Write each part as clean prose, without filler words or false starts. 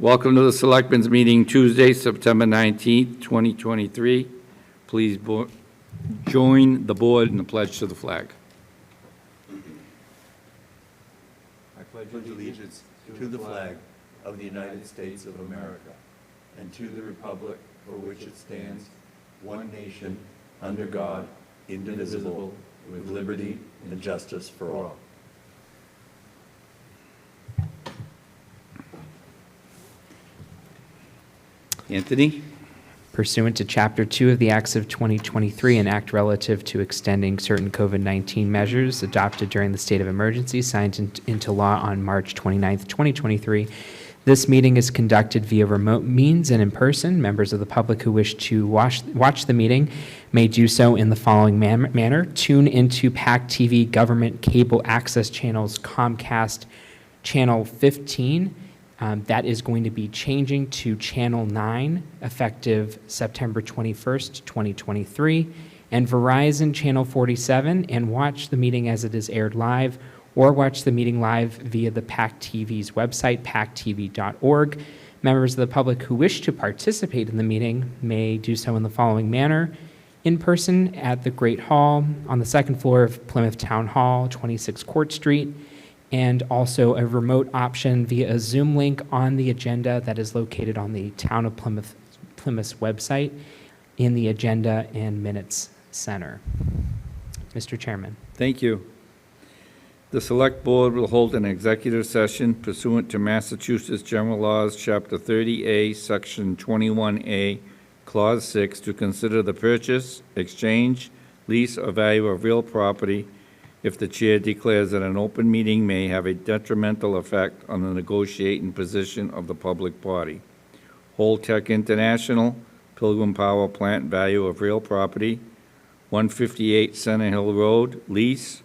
Welcome to the Selectmen's Meeting Tuesday, September 19th, 2023. Please join the board in the pledge to the flag. I pledge allegiance to the flag of the United States of America and to the republic for which it stands, one nation, under God, indivisible, with liberty and justice for all. Anthony? Pursuant to Chapter 2 of the Acts of 2023, an act relative to extending certain COVID-19 measures adopted during the state of emergency, signed into law on March 29th, 2023. This meeting is conducted via remote means and in person. Members of the public who wish to watch the meeting may do so in the following manner. Tune into PAC TV government cable access channels, Comcast Channel 15. That is going to be changing to Channel 9, effective September 21st, 2023, and Verizon Channel 47, and watch the meeting as it is aired live, or watch the meeting live via the PAC TV's website, pactv.org. Members of the public who wish to participate in the meeting may do so in the following manner. In person at the Great Hall on the second floor of Plymouth Town Hall, 26 Court Street, and also a remote option via a Zoom link on the agenda that is located on the Town of Plymouth's website in the Agenda and Minutes Center. Mr. Chairman. Thank you. The Select Board will hold an executive session pursuant to Massachusetts General Laws, Chapter 30A, Section 21A, Clause 6, to consider the purchase, exchange, lease, or value of real property if the chair declares that an open meeting may have a detrimental effect on the negotiating position of the public body. Holtec International, Pilgrim Power Plant, value of real property, 158 Center Hill Road, lease.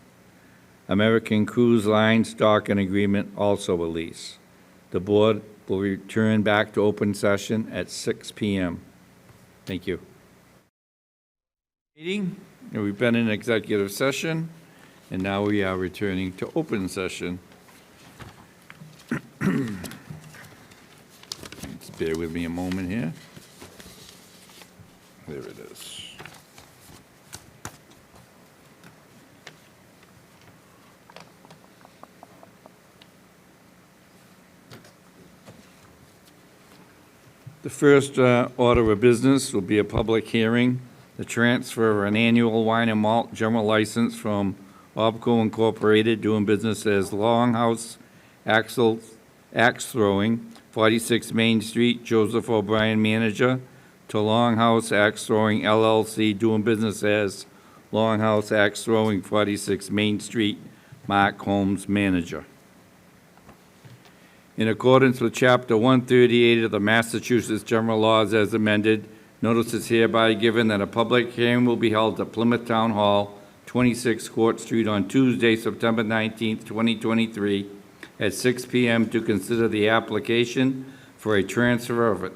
American Cruise Line stock and agreement, also a lease. The board will return back to open session at 6 p.m. Thank you. Meeting, and we've been in executive session, and now we are returning to open session. Just bear with me a moment here. There it is. The first order of business will be a public hearing, the transfer of an annual wine and malt general license from Obco Incorporated, doing business as Longhouse Axe Throwing, 46 Main Street, Joseph O'Brien, manager, to Longhouse Axe Throwing LLC, doing business as Longhouse Axe Throwing, 46 Main Street, Mark Holmes, manager. In accordance with Chapter 138 of the Massachusetts General Laws as amended, notice is hereby given that a public hearing will be held at Plymouth Town Hall, 26 Court Street on Tuesday, September 19th, 2023, at 6 p.m. to consider the application for a transfer of an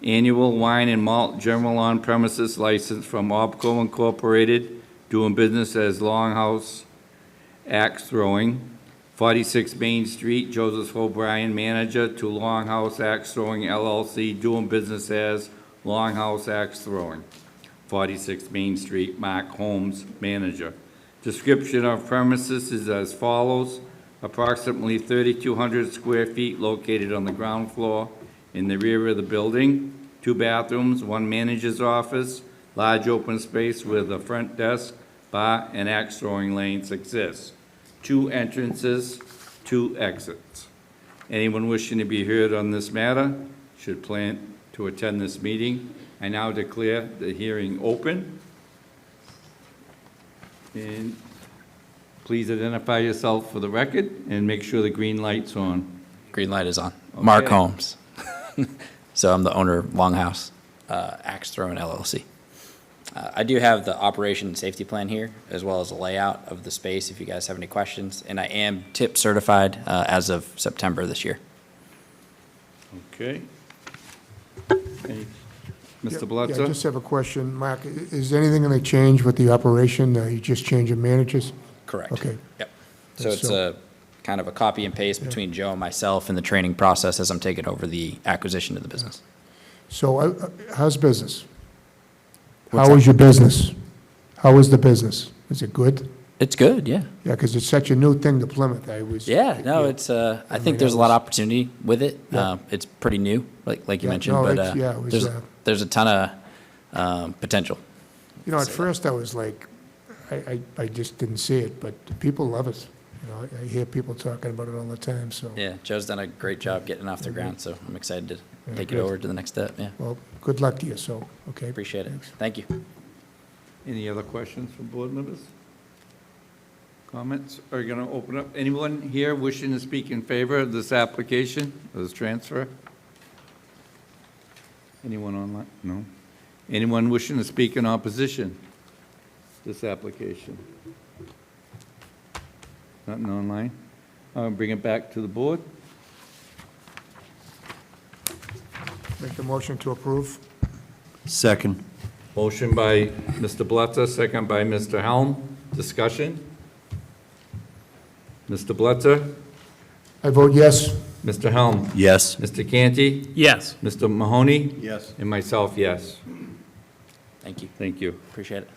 annual wine and malt general on-premises license from Obco Incorporated, doing business as Longhouse Axe Throwing, 46 Main Street, Joseph O'Brien, manager, to Longhouse Axe Throwing LLC, doing business as Longhouse Axe Throwing, 46 Main Street, Mark Holmes, manager. Description of premises is as follows: approximately 3,200 square feet located on the ground floor in the rear of the building, 2 bathrooms, 1 manager's office, large open space with a front desk, bar, and axe throwing lanes exist. 2 entrances, 2 exits. Anyone wishing to be heard on this matter should plan to attend this meeting. I now declare the hearing open. And please identify yourself for the record and make sure the green light's on. Green light is on. Okay. Mark Holmes. So I'm the owner of Longhouse Axe Throwing LLC. I do have the operation and safety plan here, as well as a layout of the space if you guys have any questions. And I am TIP certified as of September this year. Okay. Mr. Yeah, Blatzer? I just have a question. Mark, is anything going to change with the operation? You just change the managers? Correct. Okay. Yep. So And it's so- a kind of a copy and paste between Joe and myself in the training process as I'm taking over the acquisition of the business. So how's business? What's How that? is your business? How is the business? Is it good? It's good, yeah. Yeah, because it's such a new thing to Plymouth. I was. Yeah, no, it's, I think there's a lot of opportunity with it. Yeah. It's pretty new, like you Yeah, mentioned, no, but it's- yeah, it was, there's a ton of potential. You know, at first I was like, I just didn't see it, but people love it. You know, I hear people talking about it all the time, so. Yeah, Joe's done a great job getting it off the ground, so I'm excited to take it good. over to the next step, yeah. Well, good luck to you, so, okay? Appreciate it. Thanks. Thank you. Any other questions from board members? Comments? Are you going to open up? Anyone here wishing to speak in favor of this application, of this transfer? Anyone online? No? Anyone wishing to speak in opposition to this application? Nothing online? I'll bring it back to the board. Make the motion to approve. Second. Motion by Mr. Blitzer, second by Mr. Helm. Discussion? Mr. Blitzer? I vote yes. Mr. Helm? Yes. Mr. Canty? Yes. Mr. Mahoney? Yes. And myself, yes. Thank you. Thank you. Appreciate it.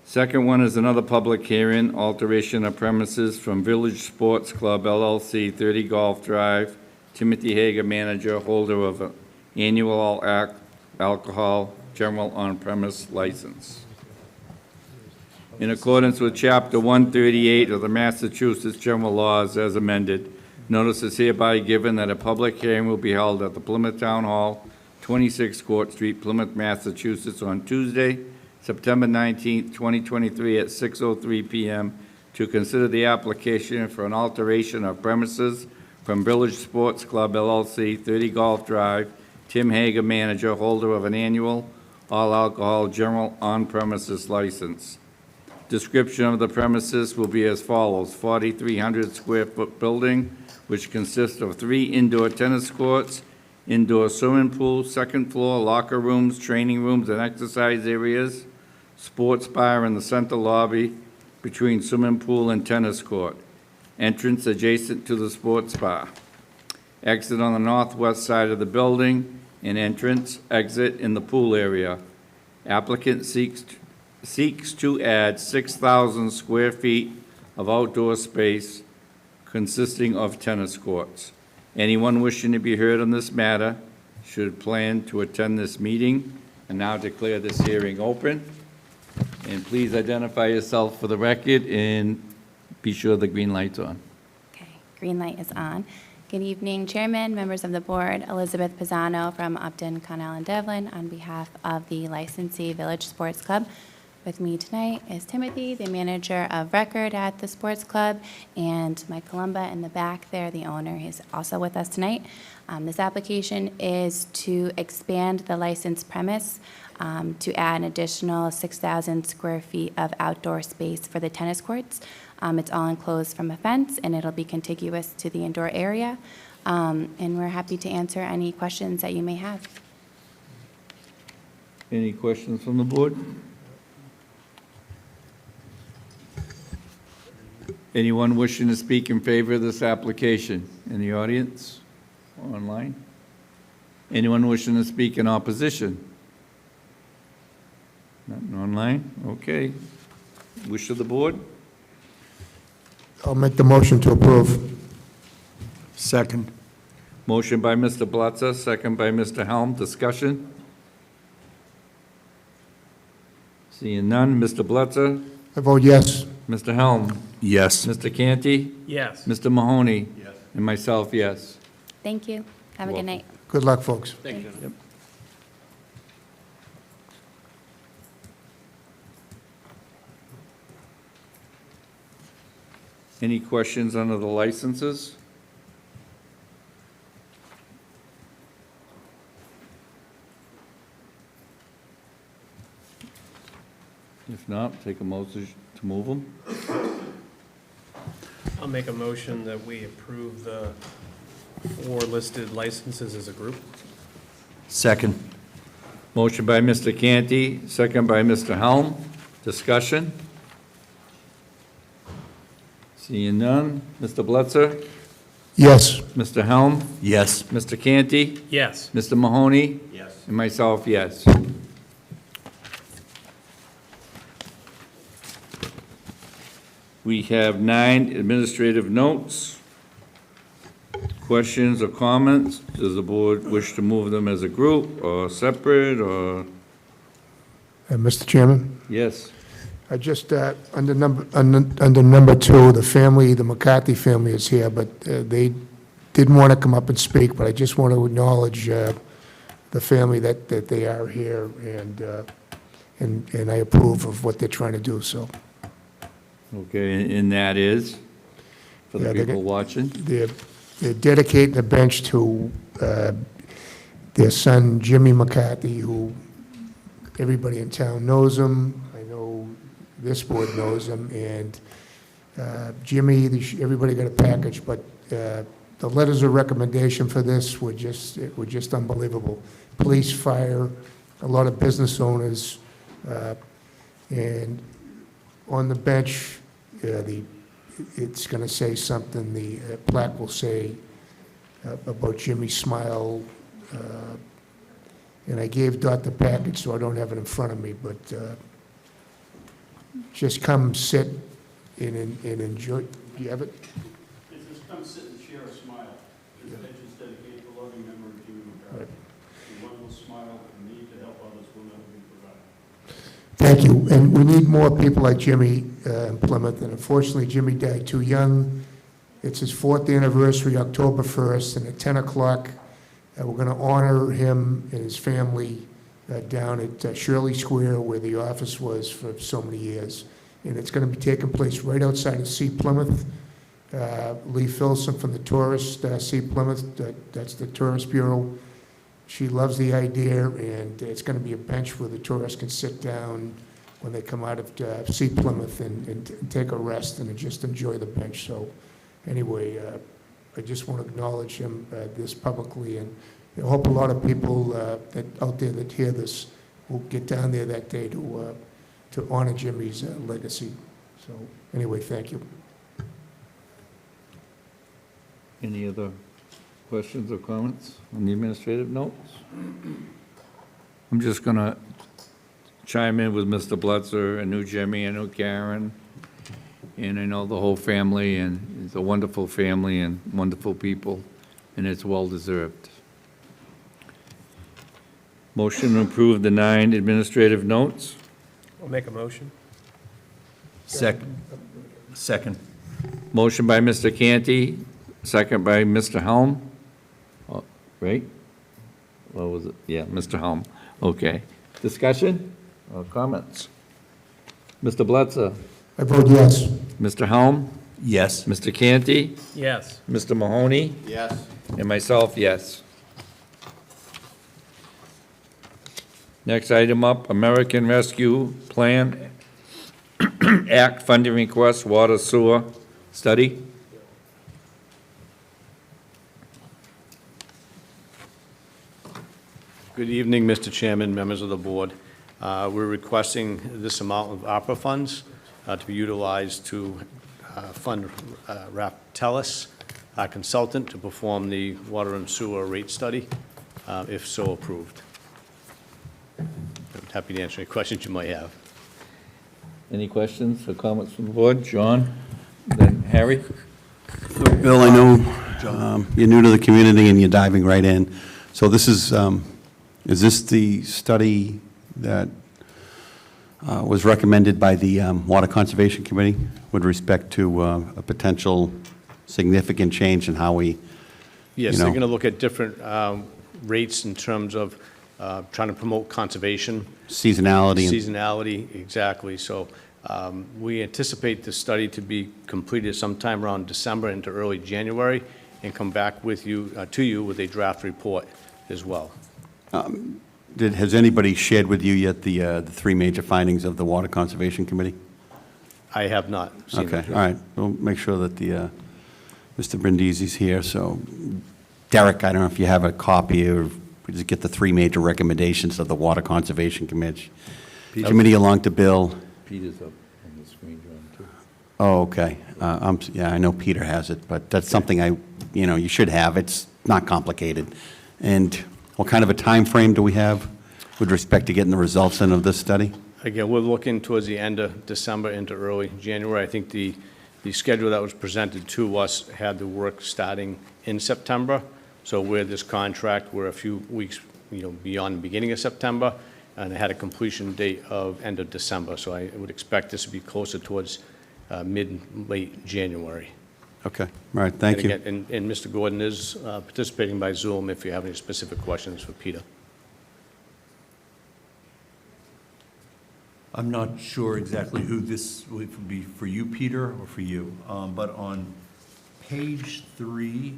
Second one is another public hearing, alteration of premises from Village Sports Club LLC, 30 Golf Drive. Timothy Hager, manager, holder of an annual alcohol general on-premise license. In accordance with Chapter 138 of the Massachusetts General Laws as amended, notice is hereby given that a public hearing will be held at the Plymouth Town Hall, 26 Court Street, Plymouth, Massachusetts, on Tuesday, September 19th, 2023, at 6:03 PM to consider the application for an alteration of premises from Village Sports Club LLC, 30 Golf Drive, Tim Hager, manager, holder of an annual all-alcohol general on-premises license. Description of the premises will be as follows: 4,300 square foot building, which consists of 3 indoor tennis courts, indoor swimming pool, second floor, locker rooms, training rooms, and exercise areas, sports bar in the center lobby between swimming pool and tennis court, entrance adjacent to the sports bar, exit on the northwest side of the building, and exit in the pool area. Applicant seeks to add 6,000 square feet of outdoor space consisting of tennis courts. Anyone wishing to be heard on this matter should plan to attend this meeting. And now declare this hearing open. And please identify yourself for the record and be sure the green light's on. Okay, green light is on. Good evening, Chairman, members of the board. Elizabeth Pisano from Upton, Connell, and Devlin on behalf of the licensee Village Sports Club. With me tonight is Timothy, the manager of record at the sports club, and Mike Columba in the back there, the owner. He's also with us tonight. This application is to expand the licensed premise to add an additional 6,000 square feet of outdoor space for the tennis courts. It's all enclosed from a fence, and it'll be contiguous to the indoor area. And we're happy to answer any questions that you may have. Any questions from the board? Anyone wishing to speak in favor of this application in the audience or online? Anyone wishing to speak in opposition? Nothing online? Okay. Wish of the board? I'll make the motion to approve. Second. Motion by Mr. Blitzer, second by Mr. Helm. Discussion? Seeing none. Mr. Blitzer? I vote yes. Mr. Helm? Yes. Mr. Canty? Yes. Mr. Mahoney? Yes. And myself, yes. Thank you. Have a good Welcome. night. Good luck, folks. Thank you. Any questions under the licenses? If not, take a motion to move them. I'll make a motion that we approve the 4 listed licenses as a group. Second. Motion by Mr. Canty, second by Mr. Helm. Discussion? Seeing none. Mr. Blitzer? Yes. Mr. Helm? Yes. Mr. Canty? Yes. Mr. Mahoney? Yes. And myself, yes. We have 9 administrative notes. Questions or comments? Does the board wish to move them as a group or separate or, Mr. Chairman? yes? I just, under number 2, the family, the McCarthy family is here, but they didn't want to come up and speak, but I just want to acknowledge the family that they are here, and I approve of what they're trying to do, so. Okay, and that is, for the Yeah, they're people go- watching? They're dedicating the bench to their son Jimmy McCarthy, who everybody in town knows him. I know this board knows him, and Jimmy, everybody got a package, but the letters of recommendation for this were just unbelievable. Police, fire, a lot of business owners, and on the bench, it's going to say something, the plaque will say about Jimmy's smile, and I gave Dot the package, so I don't have it in front of me, but just come sit and enjoy. Do you have it? Just come sit and share a smile. This bench is dedicated to loving memory of Jimmy McCarthy. And one will smile and need to help others will never be forgotten. Thank you, and we need more people like Jimmy in Plymouth, and unfortunately, Jimmy died too young. It's his 4th anniversary, October 1st, and at 10 o'clock, we're going to honor him and his family down at Shirley Square, where the office was for so many years. And it's going to be taking place right outside of Sea Plymouth. Lee Filson from the Tourist Sea Plymouth, that's the Tourist Bureau. She loves the idea, and it's going to be a bench where the tourists can sit down when they come out of Sea Plymouth and take a rest and just enjoy the bench. So anyway, I just want to acknowledge him this publicly, and I hope a lot of people that out there that hear this will get down there that day to honor Jimmy's legacy. So anyway, thank you. Any other questions or comments on the administrative notes? I'm just going to chime in with Mr. Blitzer. I knew Jimmy, I knew Karen, and I know the whole family, and it's a wonderful family and wonderful people, and it's well-deserved. Motion to approve the 9 administrative notes. I'll make a motion. Second. Motion by Mr. Canty, second by Mr. Helm. Oh, right? What was it? Yeah, Mr. Helm. Okay. Discussion or comments? Mr. Blitzer? I vote yes. Mr. Helm? Yes. Mr. Canty? Yes. Mr. Mahoney? Yes. And myself, yes. Next item up, American Rescue Plan Act funding request, water sewer study. Good evening, Mr. Chairman, members of the board. We're requesting this amount of ARPA funds to be utilized to fund Raptelis, our consultant, to perform the water and sewer rate study, if so approved. I'm happy to answer any questions you might have. Any questions or comments from the board? John? Then Harry? Bill, I know you're new to the community and you're diving right in. So this is this the study that was recommended by the Water Conservation Committee with respect to a potential significant change in how we, Yes, you they're know. going to look at different rates in terms of trying to promote conservation. seasonality? and- Seasonality, exactly. So we anticipate the study to be completed sometime around December into early January and come back with you, to you with a draft report as well. Has anybody shared with you yet the 3 major findings of the Water Conservation Committee? I have not seen Okay, it. all right. We'll make sure that Mr. Brindisi's here. So Derek, I don't know if you have a copy or we just get the three major recommendations of the Water Conservation Committee along to Bill. Peter's up on the screen, John, too. Oh, okay. Yeah, I know Peter has it, but that's something you should have. It's not complicated. And what kind of a time frame do we have with respect to getting the results in of this study? Again, we're looking towards the end of December into early January. I think the schedule that was presented to us had the work starting in September. So with this contract, we're a few weeks, beyond the beginning of September, and it had a completion date of end of December. So I would expect this to be closer towards late January. Okay, all right, thank you. And Mr. Gordon is participating by Zoom if you have any specific questions for Peter. I'm not sure exactly who this would be, for you, Peter, or for you, but on page 3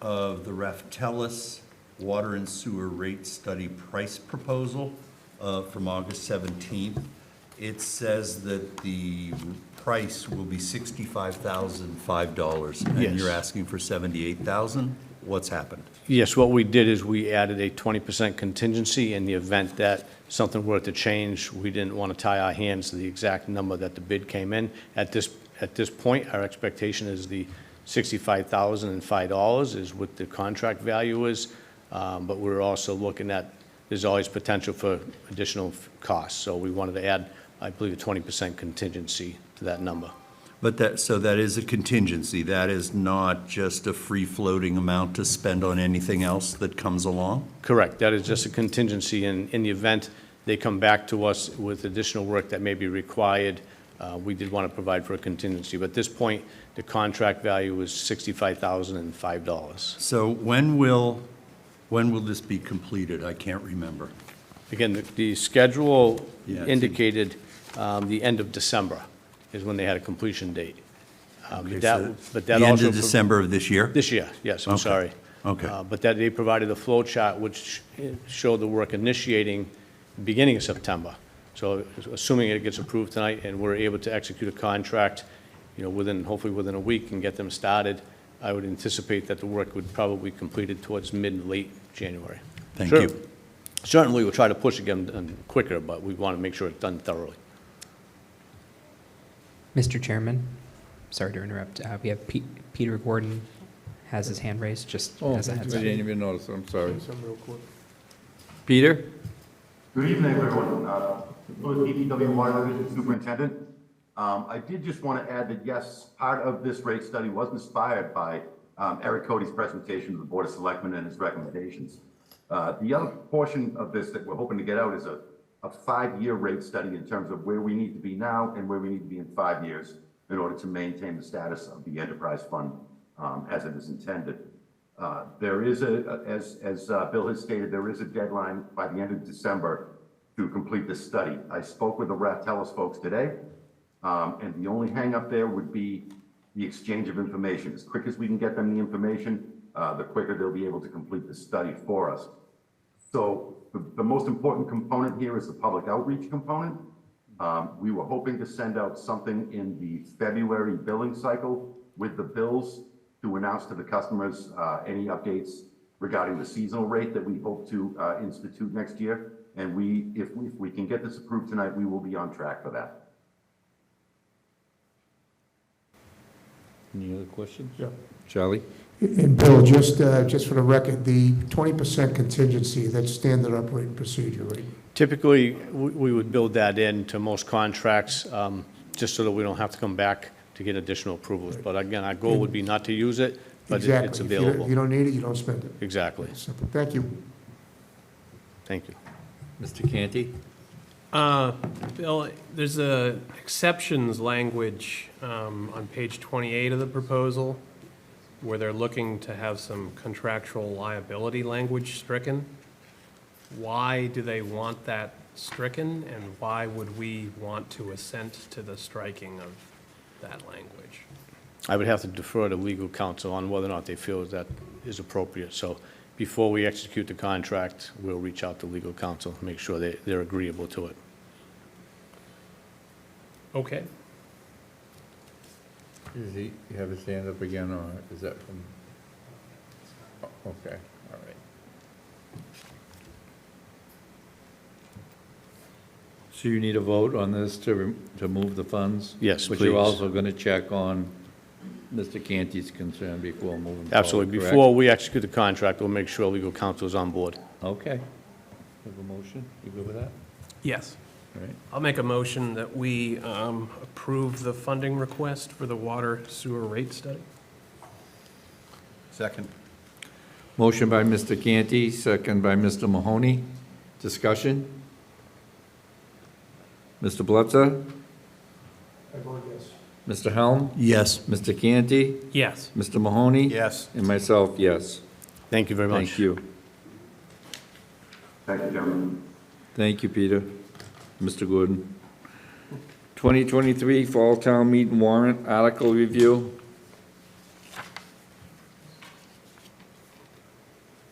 of the Raftellus Water and Sewer Rate Study Price Proposal from August 17th, it says that the price will be $65,005, and Yes. you're asking for $78,000? What's happened? Yes, what we did is we added a 20% contingency in the event that something were to change. We didn't want to tie our hands to the exact number that the bid came in. At this point, our expectation is the $65,005 is what the contract value is, but we're also looking at, there's always potential for additional costs. So we wanted to add, I believe, a 20% contingency to that number. But so that is a contingency. That is not just a free-floating amount to spend on anything else that comes along? Correct. That is just a contingency. In the event they come back to us with additional work that may be required, we did want to provide for a contingency. But at this point, the contract value is $65,005. So when will this be completed? I can't remember. Again, the schedule Yeah, it's- indicated the end of December is when they had a completion date. Okay, But so that the end also of December of this year? This year, yes, I'm Okay. sorry. Okay. But that they provided a flow chart which showed the work initiating beginning of September. So assuming it gets approved tonight and we're able to execute a contract, hopefully within a week and get them started, I would anticipate that the work would probably be completed towards mid-late January. Thank Sure. you. Certainly, we'll try to push it done quicker, but we want to make sure it's done thoroughly. Mr. Chairman, sorry to interrupt. We have Peter Gordon has his hand raised, just Oh, I as a heads up. didn't even notice, I'm sorry. Peter? Good evening, everyone. Plymouth DPW Water Division Superintendent. I did just want to add that, yes, part of this rate study was inspired by Eric Cody's presentation to the Board of Selectmen and his recommendations. The other portion of this that we're hoping to get out is a 5-year rate study in terms of where we need to be now and where we need to be in 5 years in order to maintain the status of the enterprise fund as it is intended. There is as Bill has stated, there is a deadline by the end of December to complete this study. I spoke with the Raftellus folks today, and the only hang-up there would be the exchange of information. As quick as we can get them the information, the quicker they'll be able to complete the study for us. So the most important component here is the public outreach component. We were hoping to send out something in the February billing cycle with the bills to announce to the customers any updates regarding the seasonal rate that we hope to institute next year. And if we can get this approved tonight, we will be on track for that. Any other questions? Yeah. Charlie? And Bill, just for the record, the 20% contingency, that's standard operating procedure, right? Typically, we would build that into most contracts, just so that we don't have to come back to get additional approvals. But again, our goal would be not to use it, but it's Exactly. If you available. don't need it, you don't spend it. Exactly. Simple. Thank you. Thank you. Mr. Canty? Bill, there's a exceptions language on page 28 of the proposal where they're looking to have some contractual liability language stricken. Why do they want that stricken, and why would we want to assent to the striking of that language? I would have to defer to legal counsel on whether or not they feel that is appropriate. So before we execute the contract, we'll reach out to legal counsel to make sure they're agreeable to it. Okay. Does he have his hand up again, or is that from? Oh, okay, all right. So you need a vote on this to move the funds? Yes, But you're please. also going to check on Mr. Canty's concern before moving forward, Absolutely. correct? Before we execute the contract, we'll make sure legal counsel is on board. Okay. Have a motion? You good with that? Yes. All right. I'll make a motion that we approve the funding request for the water sewer rate study. Second. Motion by Mr. Canty, second by Mr. Mahoney. Discussion? Mr. Blitzer? I vote yes. Mr. Helm? Yes. Mr. Canty? Yes. Mr. Mahoney? Yes. And myself, yes. Thank you very much. Thank you. Thank you, gentlemen. Thank you, Peter. Mr. Gordon. 2023 Fall Town Meeting Warrant Article Review.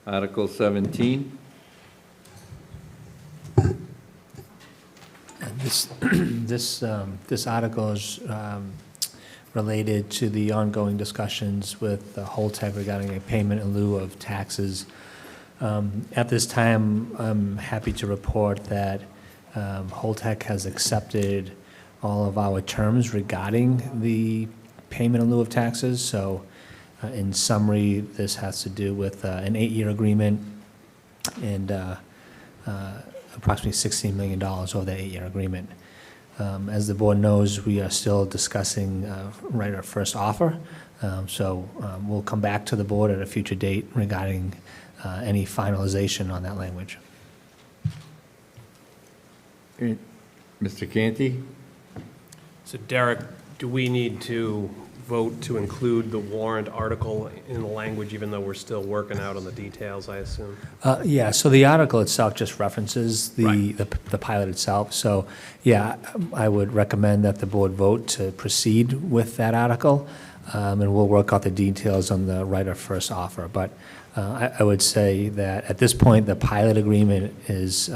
Article 17. This article is related to the ongoing discussions with Holtec regarding a payment in lieu of taxes. At this time, I'm happy to report that Holtec has accepted all of our terms regarding the payment in lieu of taxes. So in summary, this has to do with an 8-year agreement and approximately $16 million over that 8-year agreement. As the board knows, we are still discussing right of first offer. So we'll come back to the board at a future date regarding any finalization on that language. Mr. Canty? So Derek, do we need to vote to include the warrant article in the language, even though we're still working out on the details, I assume? Yeah, so the article itself just references the Right. the pilot itself. So, yeah, I would recommend that the board vote to proceed with that article, and we'll work out the details on the right of first offer. But I would say that at this point, the pilot agreement has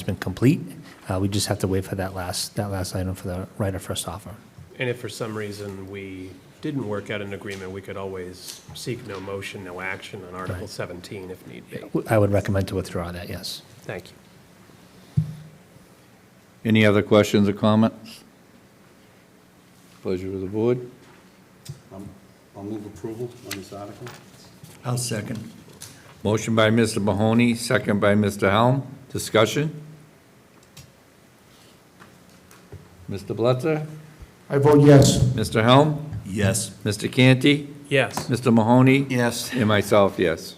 been complete. We just have to wait for that last item for the right of first offer. And if for some reason we didn't work out an agreement, we could always seek no motion, no action on Article Right. 17 if need be. I would recommend to withdraw that, yes. Thank you. Any other questions or comments? Pleasure of the board. I'll move approval on this article. I'll second. Motion by Mr. Mahoney, second by Mr. Helm. Discussion? Mr. Blitzer? I vote yes. Mr. Helm? Yes. Mr. Canty? Yes. Mr. Mahoney? Yes. And myself, yes.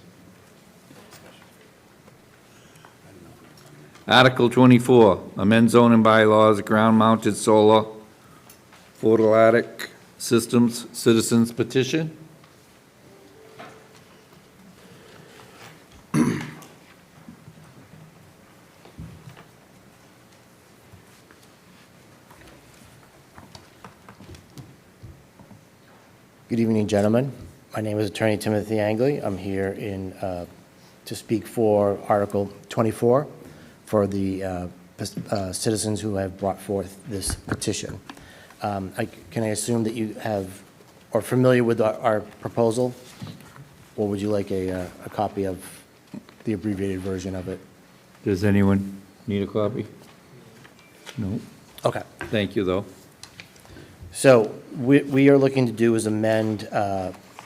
Article 24, amend zoning bylaws, ground-mounted solar photovoltaic systems, citizens petition. Good evening, gentlemen. My name is Attorney Timothy Angley. I'm here to speak for Article 24 for the citizens who have brought forth this petition. Can I assume that you are familiar with our proposal? Or would you like a copy of the abbreviated version of it? Does anyone need a copy? No. Okay. Thank you, though. So we are looking to do is amend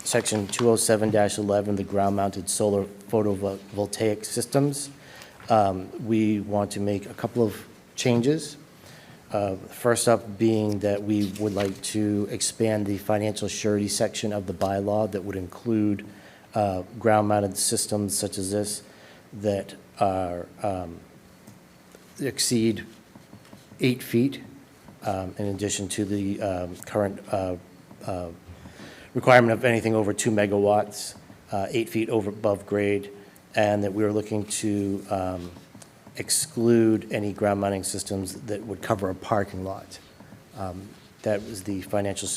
Section 207-11, the ground-mounted solar photovoltaic systems. We want to make a couple of changes. First up being that we would like to expand the financial surety section of the bylaw that would include ground-mounted systems such as this that are exceed 8 feet. In addition to the current requirement of anything over 2 megawatts, 8 feet above grade, and that we were looking to exclude any ground mounting systems that would cover a parking lot. That was the financial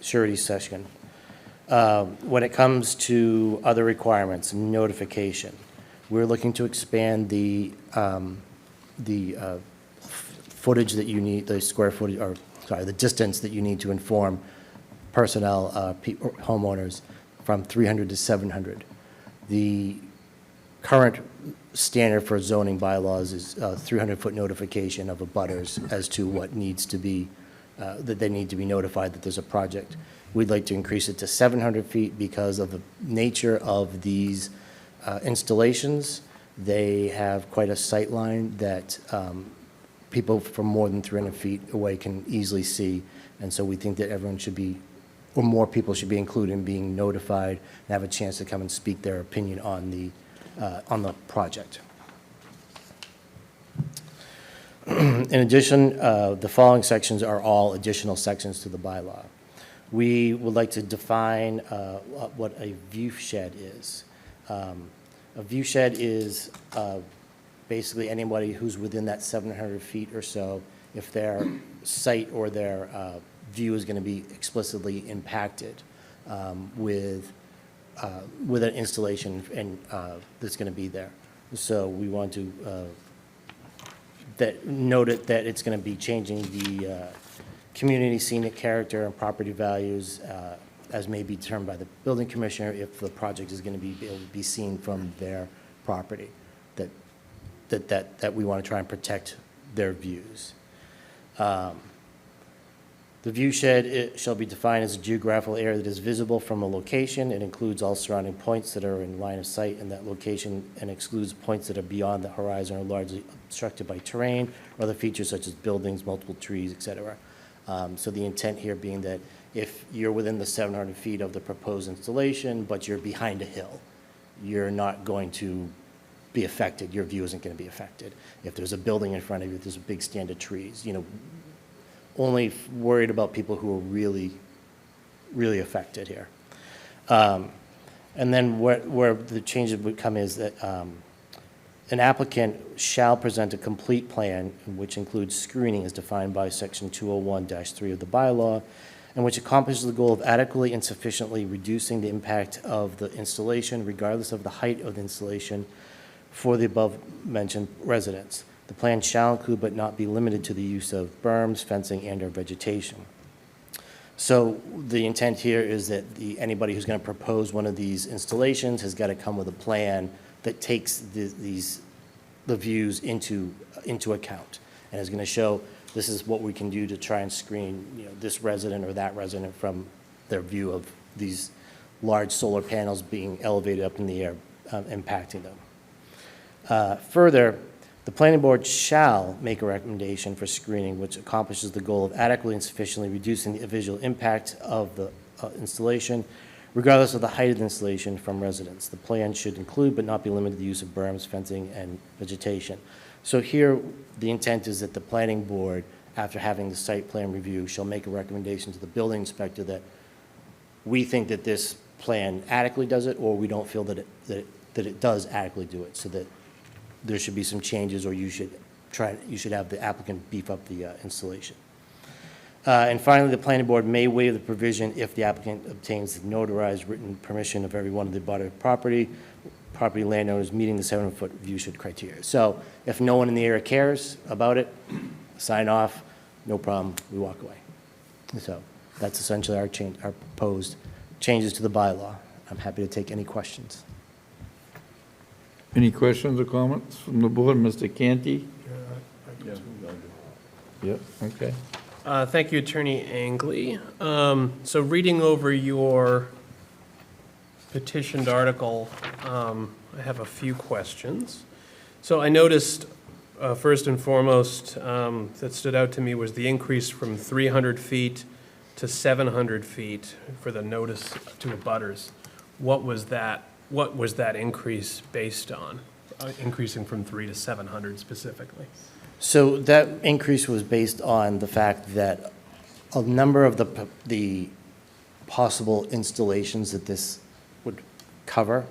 surety section. When it comes to other requirements, notification, we're looking to expand the footage that you need, the square footage, or sorry, the distance that you need to inform personnel, homeowners, from 300 to 700. The current standard for zoning bylaws is 300-foot notification of abutters as to what needs to be, that they need to be notified that there's a project. We'd like to increase it to 700 feet because of the nature of these installations. They have quite a sight line that people from more than 300 feet away can easily see. And so we think that everyone should be, or more people should be included in being notified and have a chance to come and speak their opinion on the project. In addition, the following sections are all additional sections to the bylaw. We would like to define what a view shed is. A view shed is basically anybody who's within that 700 feet or so, if their site or their view is going to be explicitly impacted with an installation and that's going to be there. So we want to note it that it's going to be changing the community scenic character and property values as may be determined by the building commissioner if the project is going to be able to be seen from their property, that we want to try and protect their views. The view shed shall be defined as a geographical area that is visible from a location. It includes all surrounding points that are in line of sight in that location and excludes points that are beyond the horizon or largely obstructed by terrain or other features such as buildings, multiple trees, etc. So the intent here being that if you're within the 700 feet of the proposed installation, but you're behind a hill, you're not going to be affected. Your view isn't going to be affected. If there's a building in front of you, if there's a big stand of trees, only worried about people who are really, really affected here. And then where the changes would come is that an applicant shall present a complete plan, which includes screening as defined by section 201-3 of the bylaw, and which accomplishes the goal of adequately and sufficiently reducing the impact of the installation, regardless of the height of the installation, for the above-mentioned residents. The plan shall include but not be limited to the use of berms, fencing, and/or vegetation. So the intent here is that anybody who's going to propose one of these installations has got to come with a plan that takes the views into account and is going to show this is what we can do to try and screen this resident or that resident from their view of these large solar panels being elevated up in the air, impacting them. Further, the planning board shall make a recommendation for screening which accomplishes the goal of adequately and sufficiently reducing the visual impact of the installation, regardless of the height of the installation from residents. The plan should include but not be limited to the use of berms, fencing, and vegetation. So here, the intent is that the planning board, after having the site plan review, shall make a recommendation to the building inspector that we think that this plan adequately does it, or we don't feel that it does adequately do it, so that there should be some changes, or you should have the applicant beef up the installation. And finally, the planning board may waive the provision if the applicant obtains the notarized written permission of every one of the abutter property landowners meeting the 700-foot view shed criteria. So if no one in the area cares about it, sign off, no problem, we walk away. So that's essentially our proposed changes to the bylaw. I'm happy to take any questions. Any questions or comments from the board? Mr. Canty? Yep, okay. Thank you, Attorney Angley. So reading over your petitioned article, I have a few questions. So I noticed, first and foremost, that stood out to me was the increase from 300 feet to 700 feet for the notice to abutters. What was that increase based on, increasing from 300 to 700 specifically? So that increase was based on the fact that a number of the possible installations that this would cover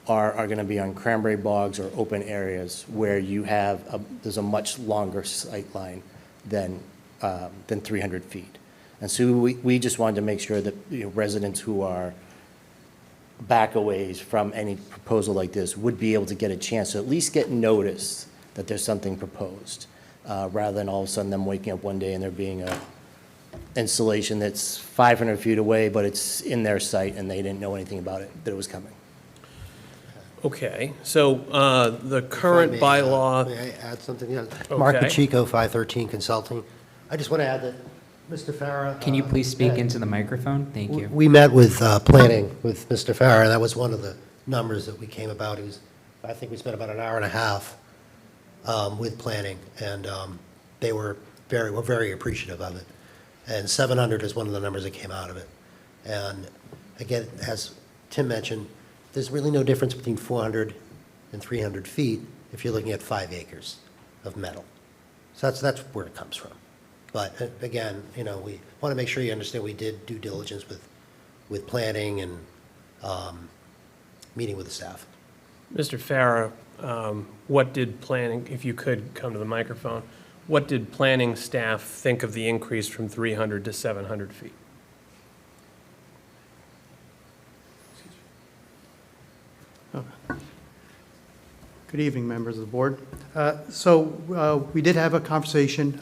are going to be on cranberry bogs or open areas where there's a much longer sight line than 300 feet. And so we just wanted to make sure that residents who are back a ways from any proposal like this would be able to get a chance to at least get notice that there's something proposed, rather than all of a sudden them waking up one day and there being a installation that's 500 feet away, but it's in their site and they didn't know anything about it, that it was coming. Okay, so the current bylaw, May I add something? Mark Okay. Pacheco, 513 Consulting. I just want to add that Mr. Farah. Can you please speak into the microphone? Thank you. We met with planning with Mr. Farah. That was one of the numbers that we came about. I think we spent about an hour and a half with planning, and they were very appreciative of it. And 700 is one of the numbers that came out of it. And again, as Tim mentioned, there's really no difference between 400 and 300 feet if you're looking at 5 acres of metal. So that's where it comes from. But again, we want to make sure you understand we did due diligence with planning and meeting with the staff. Mr. Farah, what did planning, if you could come to the microphone, what did planning staff think of the increase from 300 to 700 feet? Good evening, members of the board. We did have a conversation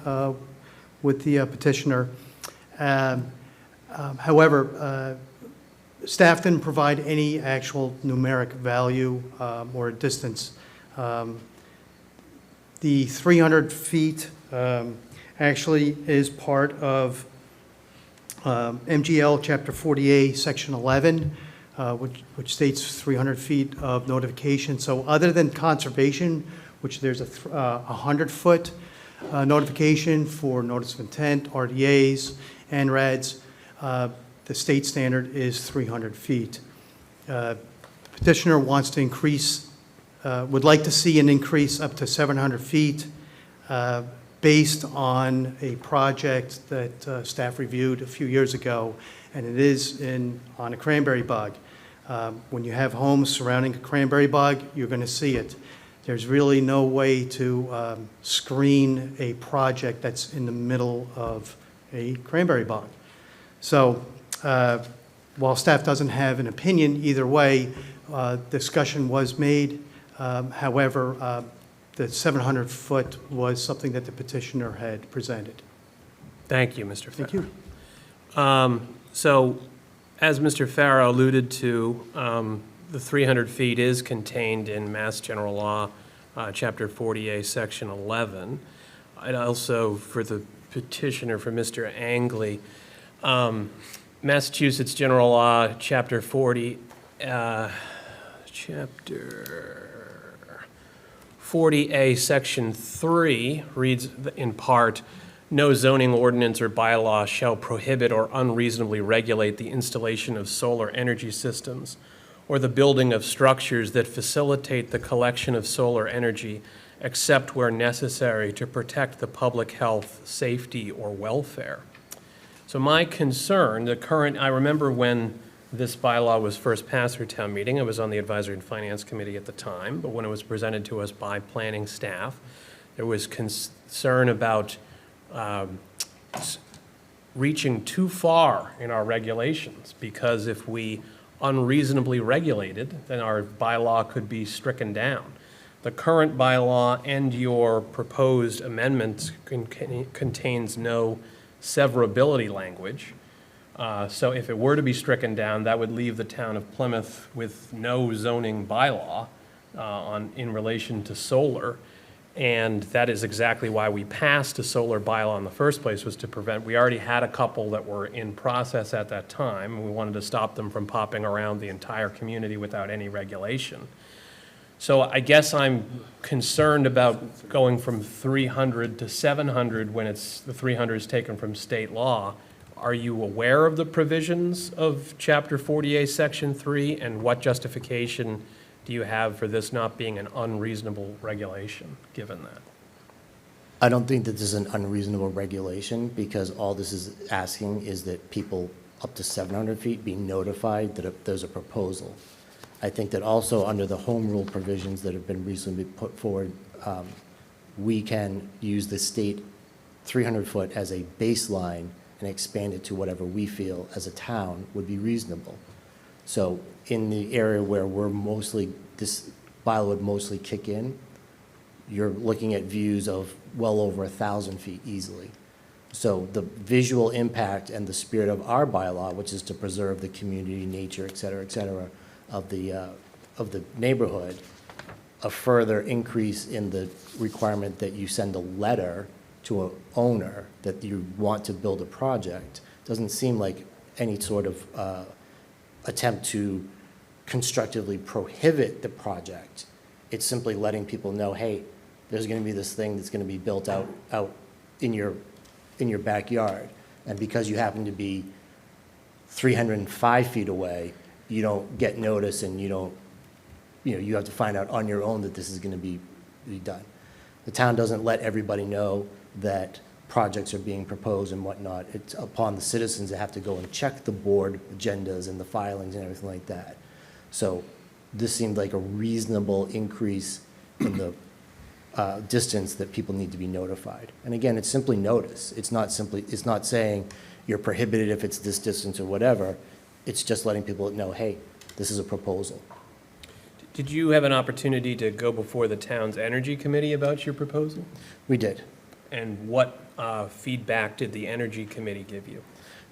with the petitioner. However, staff didn't provide any actual numeric value or distance. The 300 feet actually is part of MGL Chapter 40A, Section 11, which states 300 feet of notification. So other than conservation, which there's a 100-foot notification for notice of intent, RDAs, and NREDs, the state standard is 300 feet. Petitioner wants to increase, would like to see an increase up to 700 feet based on a project that staff reviewed a few years ago, and it is on a cranberry bog. When you have homes surrounding a cranberry bog, you're going to see it. There's really no way to screen a project that's in the middle of a cranberry bog. So while staff doesn't have an opinion either way, discussion was made. However, the 700-foot was something that the petitioner had presented. Thank you, Mr. Farah. Thank you. So, as Mr. Farah alluded to, the 300 feet is contained in Mass General Law, Chapter 40A, Section 11. I'd also, for the petitioner, for Mr. Angley, Massachusetts General Law, Chapter 40, Chapter 40A, Section 3 reads in part, "No zoning ordinance or bylaw shall prohibit or unreasonably regulate the installation of solar energy systems or the building of structures that facilitate the collection of solar energy except where necessary to protect the public health, safety, or welfare." So my concern, I remember when this bylaw was first passed through town meeting, I was on the Advisory and Finance Committee at the time, but when it was presented to us by planning staff, there was concern about reaching too far in our regulations, because if we unreasonably regulated, then our bylaw could be stricken down. The current bylaw and your proposed amendment contains no severability language. So if it were to be stricken down, that would leave the town of Plymouth with no zoning bylaw in relation to solar. And that is exactly why we passed a solar bylaw in the first place, was to prevent, we already had a couple that were in process at that time, and we wanted to stop them from popping around the entire community without any regulation. So I guess I'm concerned about going from 300 to 700 when the 300 is taken from state law. Are you aware of the provisions of Chapter 48, Section 3, and what justification do you have for this not being an unreasonable regulation, given that? I don't think that this is an unreasonable regulation, because all this is asking is that people up to 700 feet be notified that there's a proposal. I think that also under the home rule provisions that have been recently put forward, we can use the state 300-foot as a baseline and expand it to whatever we feel as a town would be reasonable. So in the area where this bylaw would mostly kick in, you're looking at views of well over 1,000 feet easily. So the visual impact and the spirit of our bylaw, which is to preserve the community, nature, et cetera, of the the neighborhood, a further increase in the requirement that you send a letter to an owner that you want to build a project doesn't seem like any sort of attempt to constructively prohibit the project. It's simply letting people know, hey, there's going to be this thing that's going to be built out in your backyard. And because you happen to be 305 feet away, you don't get notice and you have to find out on your own that this is going to be done. The town doesn't let everybody know that projects are being proposed and whatnot. It's upon the citizens that have to go and check the board agendas and the filings and everything like that. So this seemed like a reasonable increase in the distance that people need to be notified. And again, it's simply notice. It's not saying you're prohibited if it's this distance or whatever. It's just letting people know, hey, this is a proposal. Did you have an opportunity to go before the town's energy committee about your proposal? We did. And what feedback did the energy committee give you?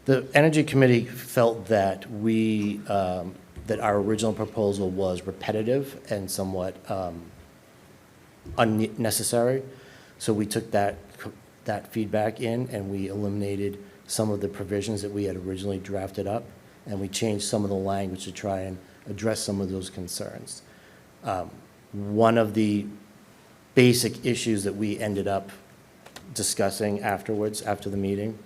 The energy committee felt that that our original proposal was repetitive and somewhat unnecessary. So we took that feedback in and we eliminated some of the provisions that we had originally drafted up, and we changed some of the language to try and address some of those concerns. One of the basic issues that we ended up discussing afterwards, after the meeting,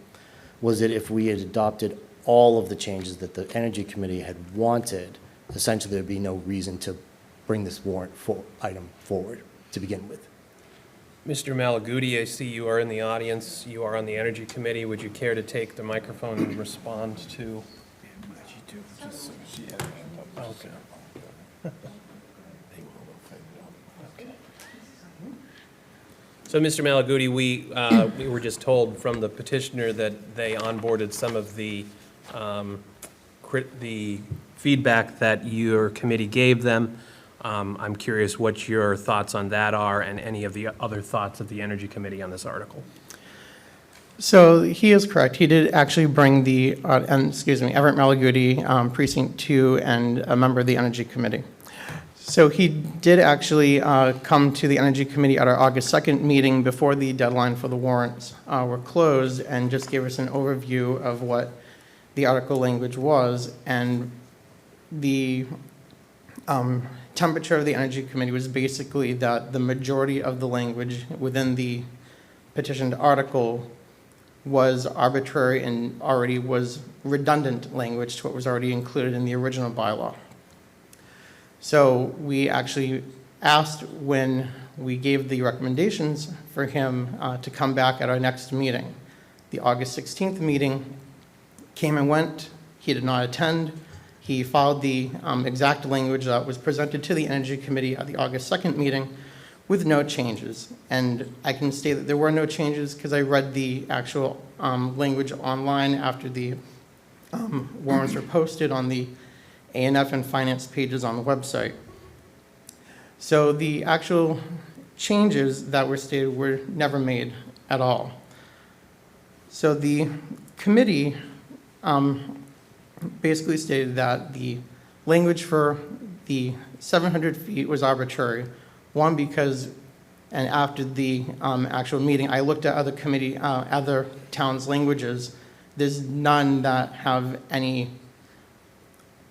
was that if we had adopted all of the changes that the Energy Committee had wanted, essentially there'd be no reason to bring this warrant item forward to begin with. Mr. Malaguti, I see you are in the audience. You are on the Energy Committee. Would you care to take the microphone and respond to? Okay. So, Mr. Malaguti, we were just told from the petitioner that they onboarded some of the feedback that your committee gave them. I'm curious what your thoughts on that are and any of the other thoughts of the Energy Committee on this article. So he is correct. He did actually bring Everett Malaguti, Precinct 2, and a member of the Energy Committee. So he did actually come to the Energy Committee at our August 2nd meeting before the deadline for the warrants were closed, and just gave us an overview of what the article language was. And the temperature of the Energy Committee was basically that the majority of the language within the petitioned article was arbitrary and already was redundant language to what was already included in the original bylaw. So we actually asked, when we gave the recommendations, for him to come back at our next meeting. The August 16th meeting came and went. He did not attend. He followed the exact language that was presented to the Energy Committee at the August 2nd meeting with no changes. And I can state that there were no changes because I read the actual language online after the warrants were posted on the A&F and finance pages on the website. So the actual changes that were stated were never made at all. So the committee basically stated that the language for the 700 feet was arbitrary. One, because, and after the actual meeting, I looked at other towns' languages. There's none that have any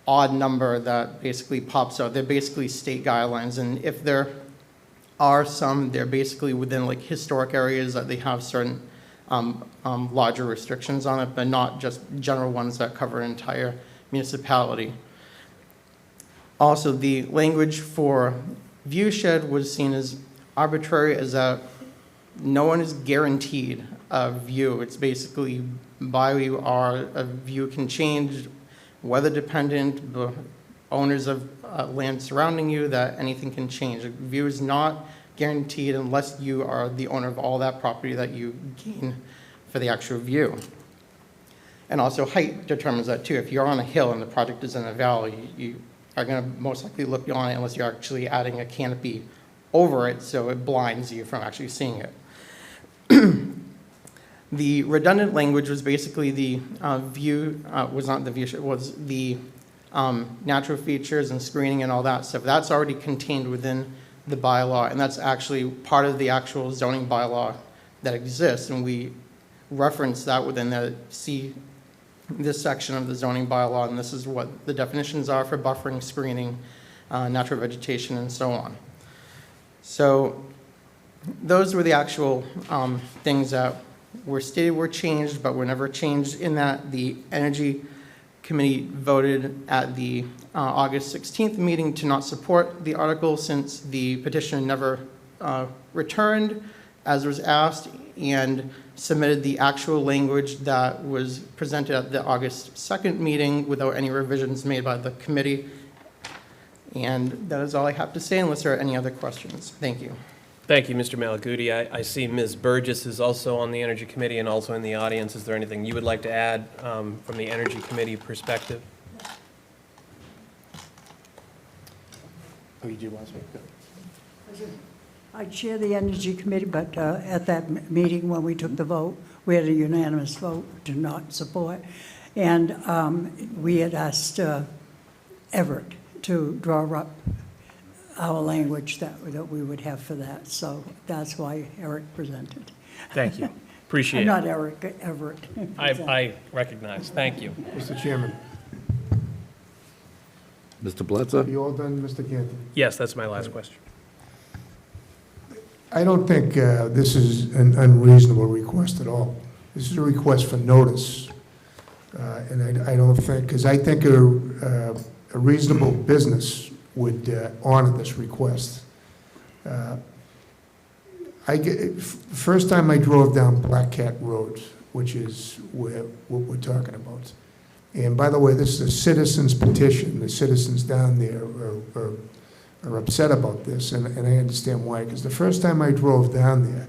odd number that basically pops out. They're basically state guidelines, and if there are some, they're basically within like historic areas that they have certain larger restrictions on it, but not just general ones that cover an entire municipality. Also, the language for view shed was seen as arbitrary, as that no one is guaranteed a view. It's basically by you are, a view can change, weather dependent, the owners of land surrounding you, that anything can change. A view is not guaranteed unless you are the owner of all that property that you gain for the actual view. And also height determines that too. If you're on a hill and the project is in a valley, you are going to most likely look beyond it unless you're actually adding a canopy over it, so it blinds you from actually seeing it. The redundant language was basically the view, was not the view, was the natural features and screening and all that stuff. That's already contained within the bylaw, and that's actually part of the actual zoning bylaw that exists, and we reference that within this section of the zoning bylaw, and this is what the definitions are for buffering, screening, natural vegetation, and so on. So those were the actual things that were stated were changed, but were never changed in that the Energy Committee voted at the August 16th meeting to not support the article since the petitioner never returned, as was asked, and submitted the actual language that was presented at the August 2nd meeting without any revisions made by the committee. And that is all I have to say unless there are any other questions. Thank you. Thank you, Mr. Malaguti. I see Ms. Burgess is also on the Energy Committee and also in the audience. Is there anything you would like to add from the Energy Committee perspective? Oh, you do want to speak? I chair the Energy Committee, but at that meeting when we took the vote, we had a unanimous vote to not support. And we had asked Everett to draw up our language that we would have for that. So that's why Eric presented. Thank you. Appreciate it. Not Eric, Everett. I recognize. Thank you. Mr. Chairman, Mr. Bledsoe? you all done, Mr. Cantor? Yes, that's my last question. I don't think this is an unreasonable request at all. This is a request for notice. And I don't think, because I think a reasonable business would honor this request. First time I drove down Black Cat Road, which is what we're talking about. And by the way, this is a citizen's petition. The citizens down there are upset about this, and I understand why. Because the first time I drove down there,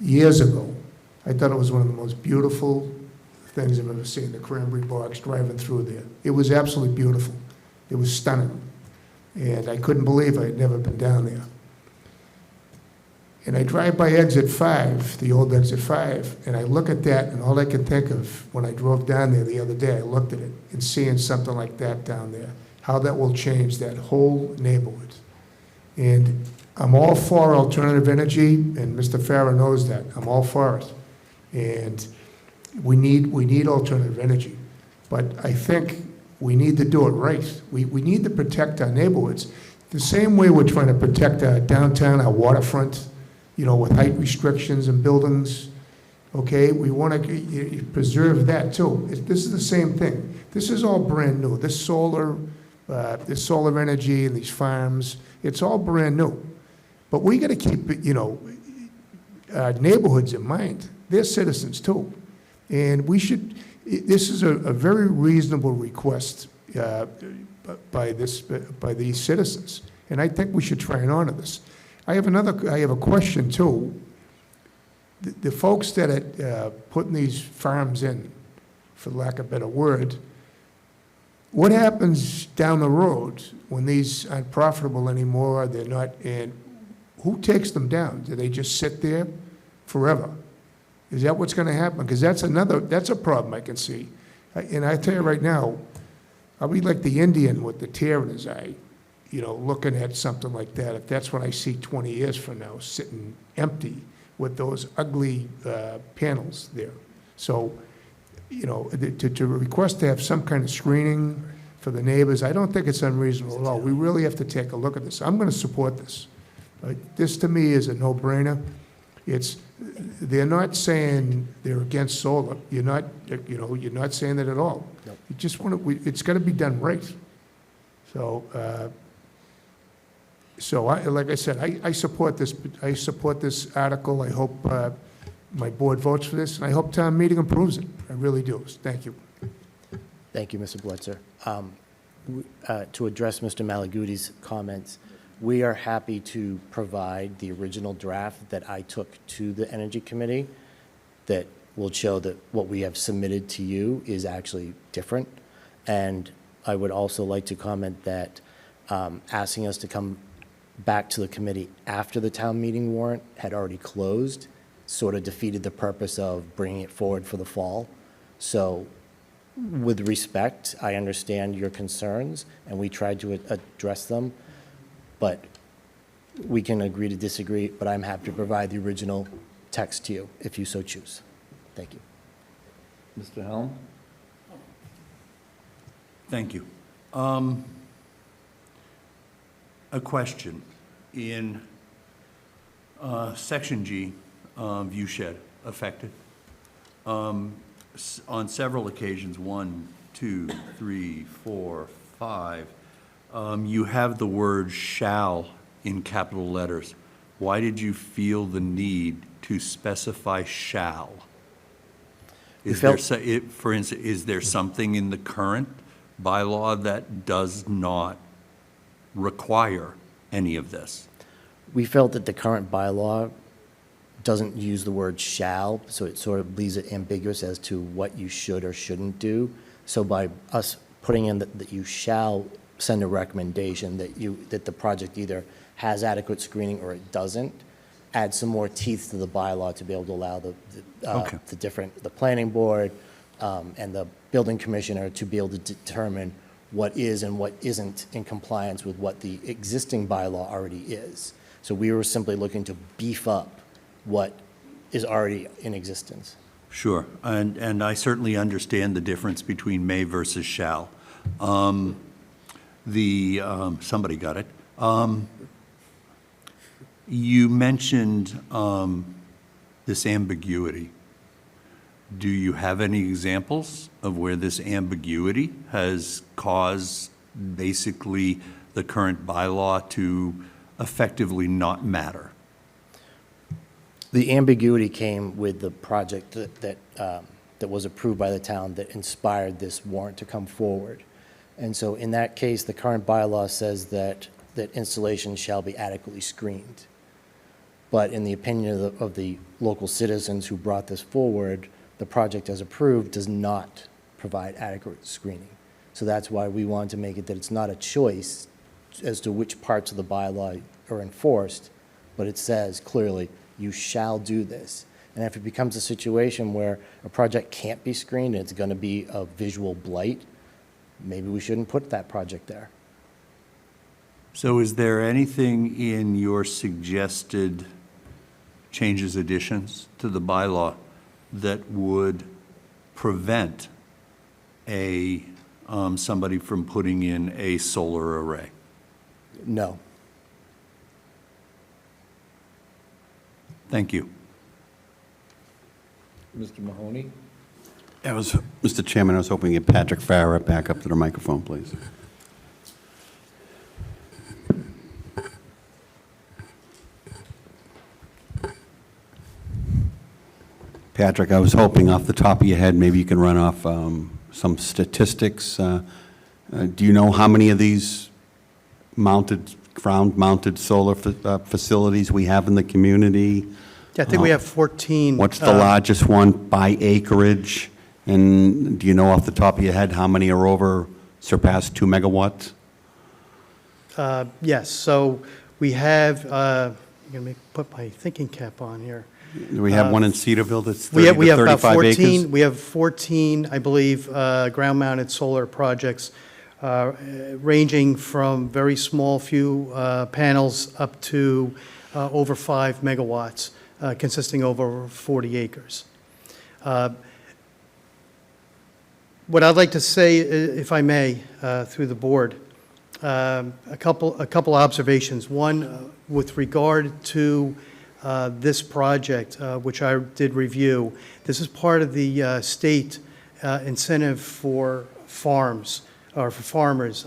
years ago, I thought it was one of the most beautiful things I've ever seen, the cranberry bogs driving through there. It was absolutely beautiful. It was stunning. And I couldn't believe I had never been down there. And I drive by exit 5, the old exit 5, and I look at that, and all I can think of when I drove down there the other day, I looked at it and seeing something like that down there, how that will change that whole neighborhood. And I'm all for alternative energy, and Mr. Farah knows that. I'm all for it. And we need alternative energy. But I think we need to do it right. We need to protect our neighborhoods. The same way we're trying to protect our downtown, our waterfront, with height restrictions and buildings, okay? We want to preserve that too. This is the same thing. This is all brand new. This solar energy and these farms, it's all brand new. But we got to keep, our neighborhoods in mind. They're citizens too. And this is a very reasonable request by these citizens. And I think we should try and honor this. I have a question too. The folks that are putting these farms in, for lack of a better word, what happens down the road when these aren't profitable anymore, they're not, and who takes them down? Do they just sit there forever? Is that what's going to happen? Because that's a problem I can see. And I tell you right now, I'll be like the Indian with the tear in his eye, looking at something like that. If that's what I see 20 years from now, sitting empty with those ugly panels there. So, to request to have some kind of screening for the neighbors, I don't think it's unreasonable at all. We really have to take a look at this. I'm going to support this. This to me is a no-brainer. They're not saying they're against solar. You're not saying that at all. Nope. You just want to. It's got to be done right. So, like I said, I support this. I support this article. I hope my board votes for this, and I hope town meeting approves it. I really do. Thank you. Thank you, Mr. Blitzer. To address Mr. Malaguti's comments, we are happy to provide the original draft that I took to the Energy Committee that will show that what we have submitted to you is actually different. And I would also like to comment that asking us to come back to the committee after the town meeting warrant had already closed sort of defeated the purpose of bringing it forward for the fall. So With respect, I understand your concerns, and we tried to address them, but we can agree to disagree, but I'm happy to provide the original text to you if you so choose. Thank you. Mr. Helm? Thank you. A question. In Section G, view shed affected, on several occasions, 1, 2, 3, 4, 5, you have the word shall in capital letters. Why did you feel the need to specify shall? Is there, for instance, is there something in the current bylaw that does not require any of this? We felt that the current bylaw doesn't use the word shall, so it sort of leaves it ambiguous as to what you should or shouldn't do. So by us putting in that you shall send a recommendation that the project either has adequate screening or it doesn't, add some more teeth to the bylaw to be able to allow the planning board and the building commissioner to be able to determine what is and what isn't in compliance with what the existing bylaw already is. So we were simply looking to beef up what is already in existence. Sure, and I certainly understand the difference between may versus shall. Somebody got it. You mentioned this ambiguity. Do you have any examples of where this ambiguity has caused basically the current bylaw to effectively not matter? The ambiguity came with the project that was approved by the town that inspired this warrant to come forward. And so in that case, the current bylaw says that installation shall be adequately screened. But in the opinion of the local citizens who brought this forward, the project as approved does not provide adequate screening. So that's why we wanted to make it that it's not a choice as to which parts of the bylaw are enforced, but it says clearly, you shall do this. And if it becomes a situation where a project can't be screened and it's going to be a visual blight, maybe we shouldn't put that project there. So is there anything in your suggested changes, additions to the bylaw that would prevent somebody from putting in a solar array? No. Thank you. Mr. Mahoney? Mr. Chairman, I was hoping to get Patrick Farah back up to the microphone, please. Patrick, I was hoping off the top of your head, maybe you can run off some statistics. Do you know how many of these ground-mounted solar facilities we have in the community? Yeah, I think we have 14. What's the largest one by acreage? And do you know off the top of your head how many are surpass 2 megawatts? Yes, so we have, I'm going to put my thinking cap on here. Do we have one in Cedarville that's 30 We to have about 35 acres? 14. We have 14, I believe, ground-mounted solar projects, ranging from very small few panels up to over 5 megawatts, consisting of over 40 acres. What I'd like to say, if I may, through the board, a couple observations. One, with regard to this project, which I did review, this is part of the state incentive for farms, or for farmers,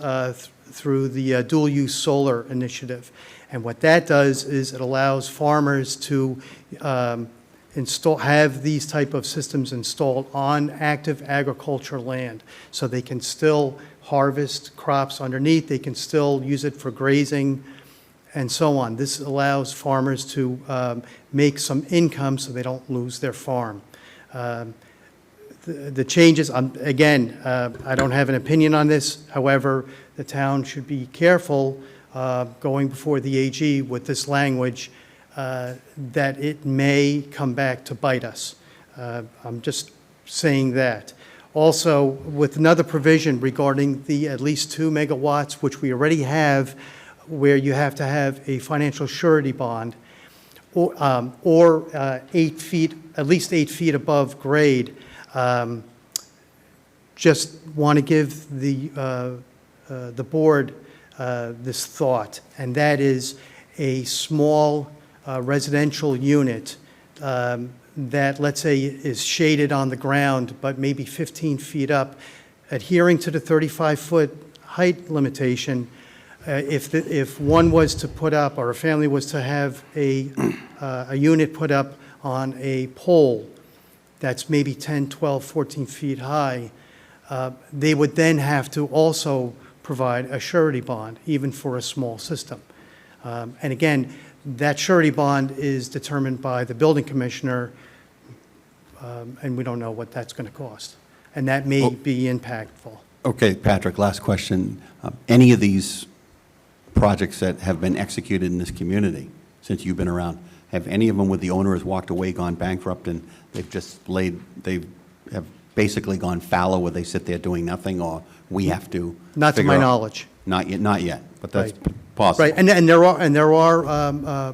through the dual-use solar initiative. And what that does is it allows farmers to have these type of systems installed on active agricultural land, so they can still harvest crops underneath, they can still use it for grazing, and so on. This allows farmers to make some income so they don't lose their farm. The changes, again, I don't have an opinion on this. However, the town should be careful going before the AG with this language that it may come back to bite us. I'm just saying that. Also, with another provision regarding the at least 2 megawatts, which we already have, where you have to have a financial surety bond, or 8 feet, at least 8 feet above grade. Just want to give the board this thought, and that is a small residential unit that, let's say, is shaded on the ground, but maybe 15 feet up, adhering to the 35-foot height limitation. If one was to put up, or a family was to have a unit put up on a pole that's maybe 10, 12, 14 feet high, they would then have to also provide a surety bond, even for a small system. And again, that surety bond is determined by the building commissioner, and we don't know what that's going to cost. And that may be impactful. Okay, Patrick, last question. Any of these projects that have been executed in this community since you've been around, have any of them where the owner has walked away, gone bankrupt, and they have basically gone fallow where they sit there doing nothing, or we have to Not to my knowledge. Not yet, but that's Right. possible. Right, and there are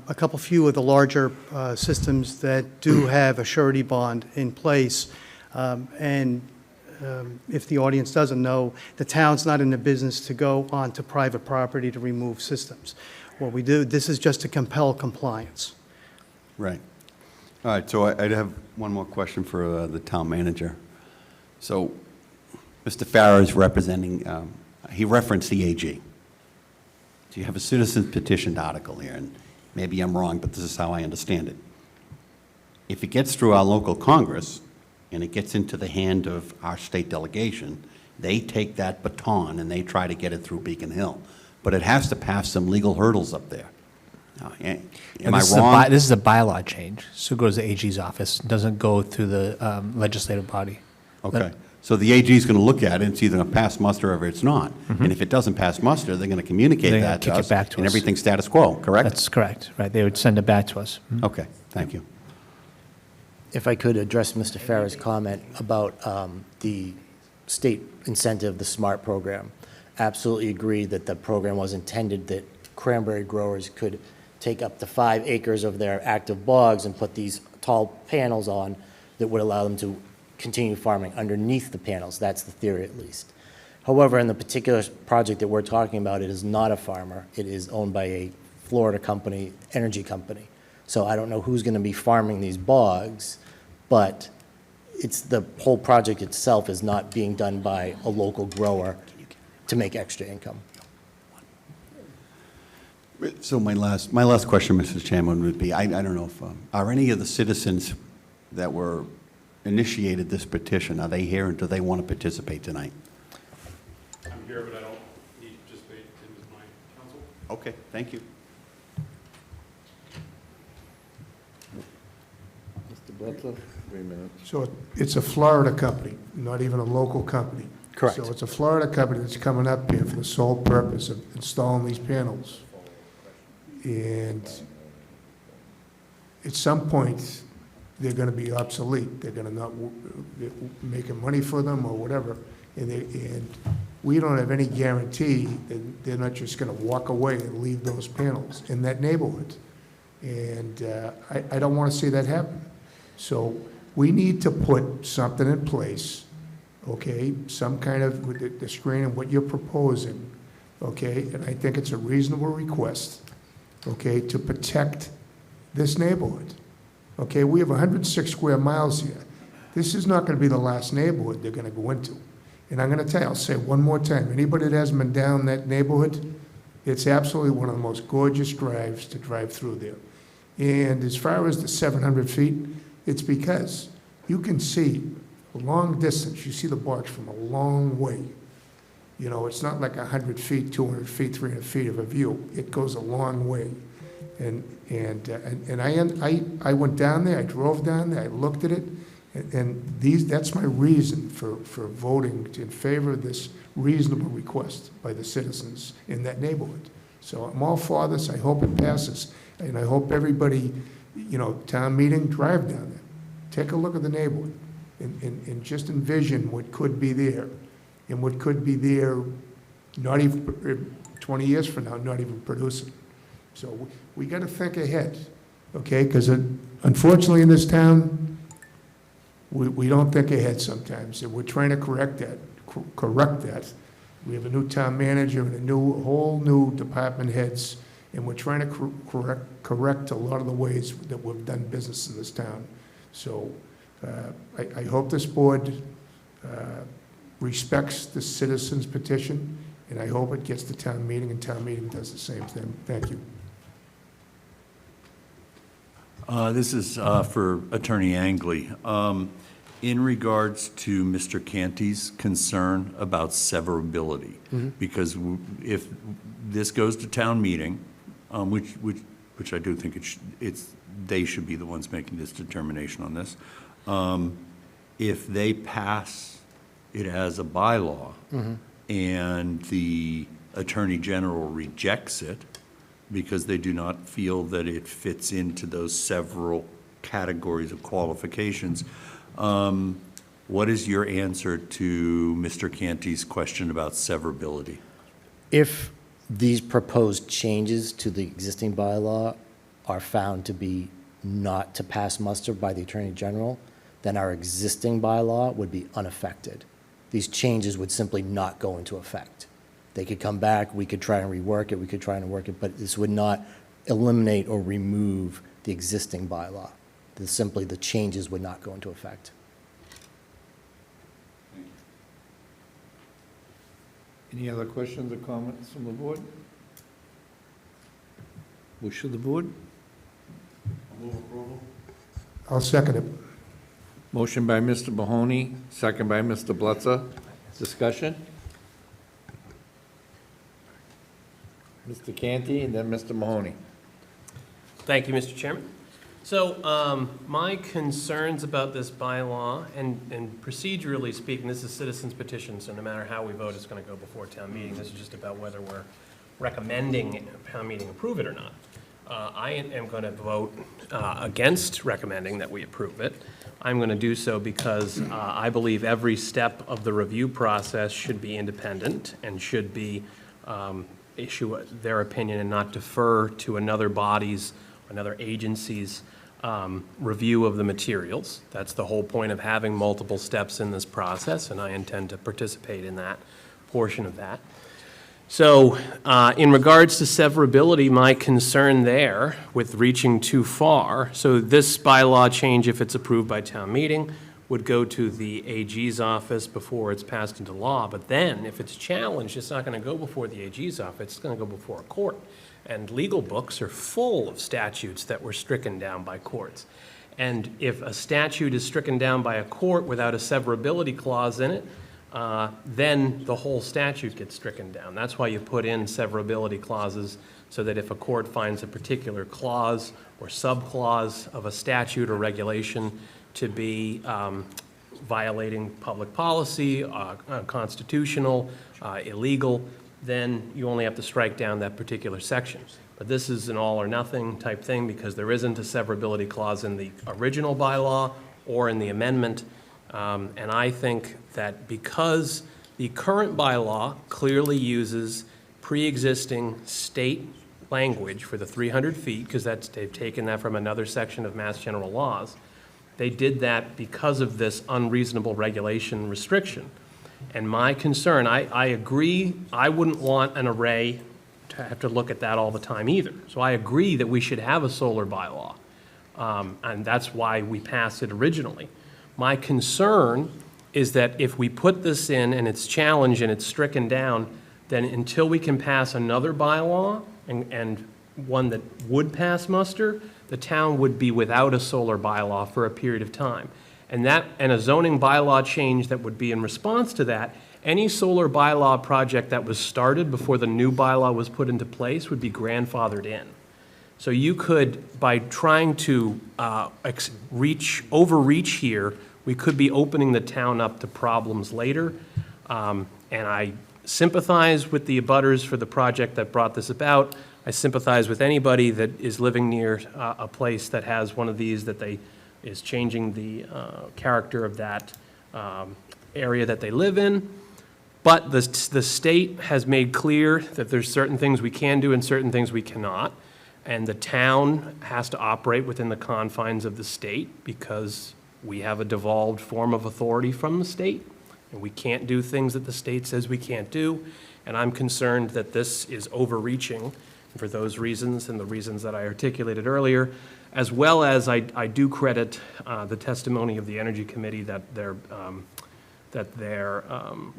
a couple few of the larger systems that do have a surety bond in place. And if the audience doesn't know, the town's not in the business to go onto private property to remove systems. What we do, this is just to compel compliance. Right. All right, so I'd have one more question for the town manager. So Mr. Farrar is representing, he referenced the AG. So you have a citizen petitioned article here, and maybe I'm wrong, but this is how I understand it. If it gets through our local Congress, and it gets into the hand of our state delegation, they take that baton and they try to get it through Beacon Hill. But it has to pass some legal hurdles up there. Am I wrong? This is a bylaw change, so it goes to the AG's office. It doesn't go through the legislative body. Okay. So the AG is going to look at it, it's either going to pass muster or it's not. And if it doesn't pass muster, they're going to communicate They're gonna that to kick it us. back to And us. everything's status quo, correct? That's correct, right? They would send it back to us. Okay, thank you. If I could address Mr. Farrar's comment about the state incentive, the SMART program. Absolutely agree that the program was intended that cranberry growers could take up to 5 acres of their active bogs and put these tall panels on that would allow them to continue farming underneath the panels. That's the theory, at least. However, in the particular project that we're talking about, it is not a farmer. It is owned by a Florida company, energy company. So I don't know who's going to be farming these bogs, but it's the whole project itself is not being done by a local grower to make extra income. So my last question, Mr. Chairman, would be, I don't know if, are any of the citizens that were initiated this petition, are they here and do they want to participate tonight? I'm here, but I don't need to participate in my council. Okay, thank you. Mr. Butler? Wait a minute. So it's a Florida company, not even a local company. Correct. So it's a Florida company that's coming up here for the sole purpose of installing these panels. And at some point, they're going to be obsolete. They're going to not making money for them or whatever. And we don't have any guarantee that they're not just going to walk away and leave those panels in that neighborhood. And I don't want to see that happen. So we need to put something in place, okay, some kind of, with the screen and what you're proposing, okay, and I think it's a reasonable request, okay, to protect this neighborhood. Okay, we have 106 square miles here. This is not going to be the last neighborhood they're going to go into. And I'm going to tell you, I'll say it one more time, anybody that hasn't been down that neighborhood, it's absolutely one of the most gorgeous drives to drive through there. And as far as the 700 feet, it's because you can see a long distance. You see the box from a long way. You know, it's not like 100 feet, 200 feet, 300 feet of a view. It goes a long way. And I went down there, I drove down there, I looked at it, and that's my reason for voting in favor of this reasonable request by the citizens in that neighborhood. So I'm all for this, I hope it passes, and I hope everybody, you know, town meeting, drive down there. Take a look at the neighborhood. and just envision what could be there, and what could be there not even 20 years from now, not even producing. So we got to think ahead, okay? Because unfortunately in this town, we don't think ahead sometimes, and we're trying to correct that. We have a new town manager and a whole new department heads, and we're trying to correct a lot of the ways that we've done business in this town. So I hope this board respects the citizens' petition, and I hope it gets to town meeting, and town meeting does the same thing. Thank you. This is for Attorney Angley. In regards to Mr. Canty's concern about severability, because if this goes to town meeting, which I do think they should be the ones making this determination on this. If they pass it as a bylaw and the Attorney General rejects it because they do not feel that it fits into those several categories of qualifications, what is your answer to Mr. Canty's question about severability? If these proposed changes to the existing bylaw are found to be not to pass muster by the Attorney General, then our existing bylaw would be unaffected. These changes would simply not go into effect. They could come back, we could try and rework it, we could try and work it, but this would not eliminate or remove the existing bylaw. Simply the changes would not go into effect. Any other questions or comments from the board? Wish of the board? Move approval. I'll second it. Motion by Mr. Mahoney, second by Mr. Blitzer. Discussion? Mr. Canty and then Mr. Mahoney. Thank you, Mr. Chairman. So my concerns about this bylaw, and procedurally speaking, this is citizens' petition, so no matter how we vote, it's going to go before town meeting. This is just about whether we're recommending town meeting approve it or not. I am going to vote against recommending that we approve it. I'm going to do so because I believe every step of the review process should be independent and should be issue their opinion and not defer to another body's, another agency's review of the materials. That's the whole point of having multiple steps in this process, and I intend to participate in that portion of that. So in regards to severability, my concern there with reaching too far, so this bylaw change, if it's approved by town meeting, would go to the AG's office before it's passed into law. But then, if it's challenged, it's not going to go before the AG's office, it's going to go before a court. And legal books are full of statutes that were stricken down by courts. And if a statute is stricken down by a court without a severability clause in it, then the whole statute gets stricken down. That's why you put in severability clauses, so that if a court finds a particular clause or subclause of a statute or regulation to be violating public policy, constitutional, illegal, then you only have to strike down that particular section. But this is an all or nothing type thing because there isn't a severability clause in the original bylaw or in the amendment. And I think that because the current bylaw clearly uses pre-existing state language for the 300 feet, because they've taken that from another section of Mass General Laws, they did that because of this unreasonable regulation restriction. And my concern, I agree, I wouldn't want an array to have to look at that all the time either. So I agree that we should have a solar bylaw, and that's why we passed it originally. My concern is that if we put this in and it's challenged and it's stricken down, then until we can pass another bylaw and one that would pass muster, the town would be without a solar bylaw for a period of time. And a zoning bylaw change that would be in response to that, any solar bylaw project that was started before the new bylaw was put into place would be grandfathered in. So you could, by trying to overreach here, we could be opening the town up to problems later. And I sympathize with the abutters for the project that brought this about. I sympathize with anybody that is living near a place that has one of these that they is changing the character of that area that they live in. But the state has made clear that there's certain things we can do and certain things we cannot. And the town has to operate within the confines of the state because we have a devolved form of authority from the state. And we can't do things that the state says we can't do. And I'm concerned that this is overreaching for those reasons and the reasons that I articulated earlier, as well as I do credit the testimony of the Energy Committee that their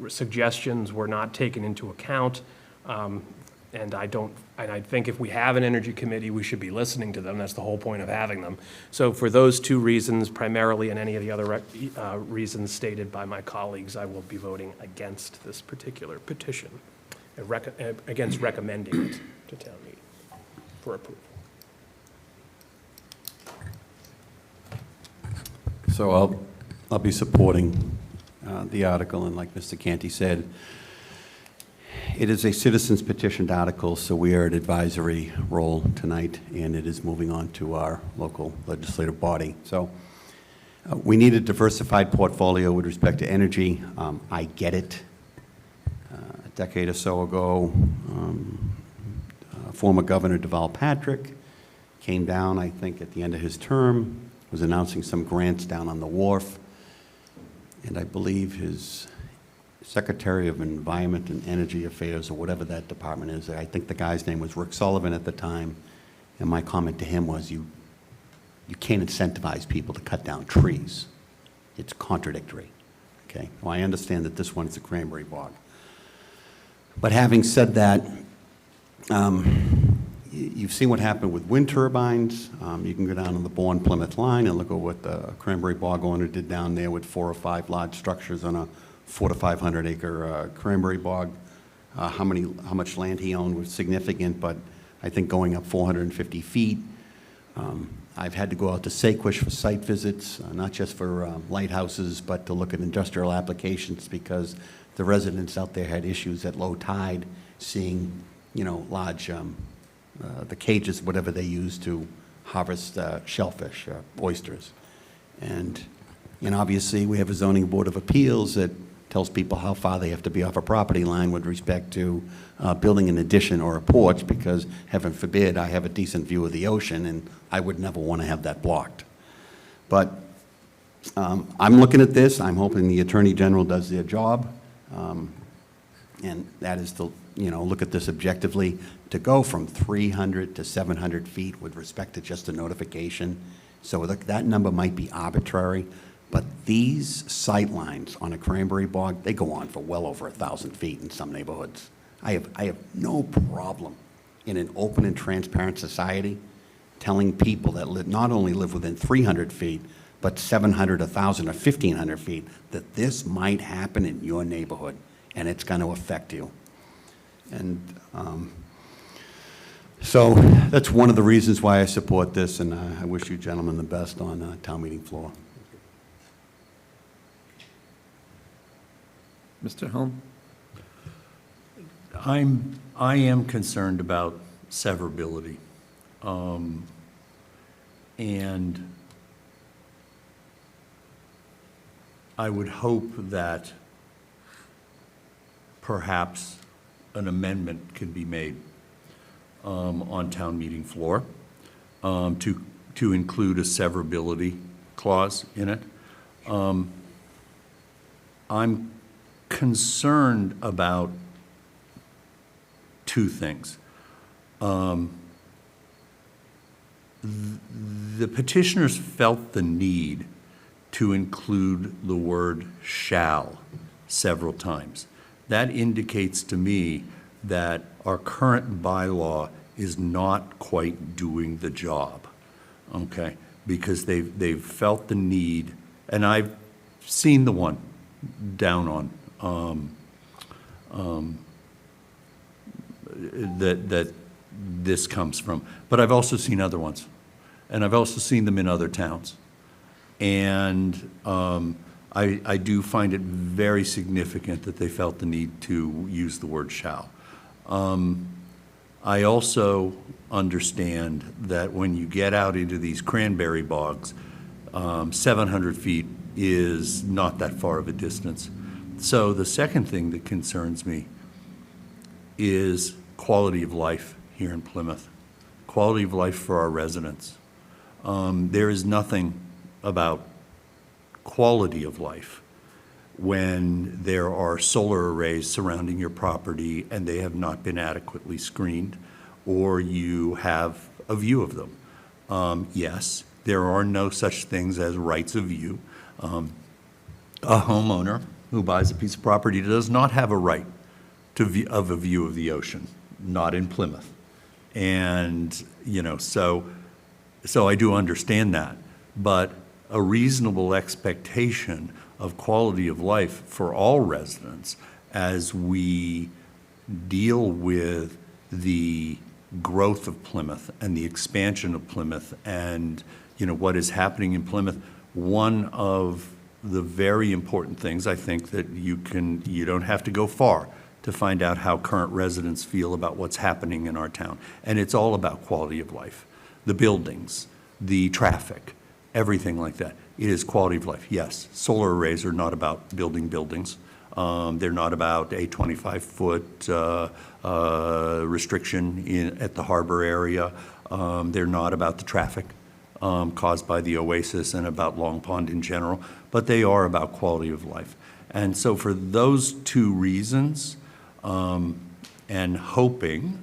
suggestions were not taken into account. And I think if we have an Energy Committee, we should be listening to them. That's the whole point of having them. So for those two reasons, primarily, and any of the other reasons stated by my colleagues, I will be voting against this particular petition, against recommending it to town meeting for approval. So I'll be supporting the article, and like Mr. Canty said, it is a citizens petitioned article, so we are at advisory role tonight, and it is moving on to our local legislative body. So we need a diversified portfolio with respect to energy. I get it. A decade or so ago, former Governor Deval Patrick came down, I think, at the end of his term, was announcing some grants down on the wharf, and I believe his Secretary of Environment and Energy Affairs, or whatever that department is, I think the guy's name was Rick Sullivan at the time, and my comment to him was, you can't incentivize people to cut down trees. It's contradictory, okay? Well, I understand that this one is a cranberry bog. But having said that, you've seen what happened with wind turbines. You can go down on the Bourne-Plymouth line and look at what the cranberry bog owner did down there with 4 or 5 large structures on a 400 to 500 acre cranberry bog. How much land he owned was significant, but I think going up 450 feet. I've had to go out to Saquesh for site visits, not just for lighthouses, but to look at industrial applications, because the residents out there had issues at low tide, seeing, large, the cages, whatever they use to harvest shellfish, oysters. And obviously we have a zoning board of appeals that tells people how far they have to be off a property line with respect to building an addition or a porch, because heaven forbid I have a decent view of the ocean and I would never want to have that blocked. But I'm looking at this. I'm hoping the Attorney General does their job, and that is to look at this objectively, to go from 300 to 700 feet with respect to just a notification. So that number might be arbitrary, but these sight lines on a cranberry bog, they go on for well over 1,000 feet in some neighborhoods. I have no problem in an open and transparent society telling people that not only live within 300 feet, but 700, 1,000, or 1,500 feet, that this might happen in your neighborhood, and it's going to affect you. And so that's one of the reasons why I support this, and I wish you gentlemen the best on town meeting floor. Mr. Helm? I am concerned about severability. And I would hope that perhaps an amendment can be made on town meeting floor to include a severability clause in it. I'm concerned about two things. The petitioners felt the need to include the word shall several times. That indicates to me that our current bylaw is not quite doing the job, okay? Because they've felt the need, and I've seen the one down on that this comes from, but I've also seen other ones, and I've also seen them in other towns. And I do find it very significant that they felt the need to use the word shall. I also understand that when you get out into these cranberry bogs, 700 feet is not that far of a distance. So the second thing that concerns me is quality of life here in Plymouth, quality of life for our residents. There is nothing about quality of life when there are solar arrays surrounding your property and they have not been adequately screened, or you have a view of them. Yes, there are no such things as rights of view. A homeowner who buys a piece of property does not have a right of a view of the ocean, not in Plymouth. And, you know, so I do understand that. But a reasonable expectation of quality of life for all residents as we deal with the growth of Plymouth and the expansion of Plymouth and, you know, what is happening in Plymouth. One of the very important things, I think, that you don't have to go far to find out how current residents feel about what's happening in our town. And it's all about quality of life. The buildings, the traffic, everything like that. It is quality of life. Yes, solar arrays are not about building buildings. They're not about a 25-foot restriction at the harbor area. They're not about the traffic caused by the Oasis and about Long Pond in general, but they are about quality of life. And so for those two reasons, and hoping,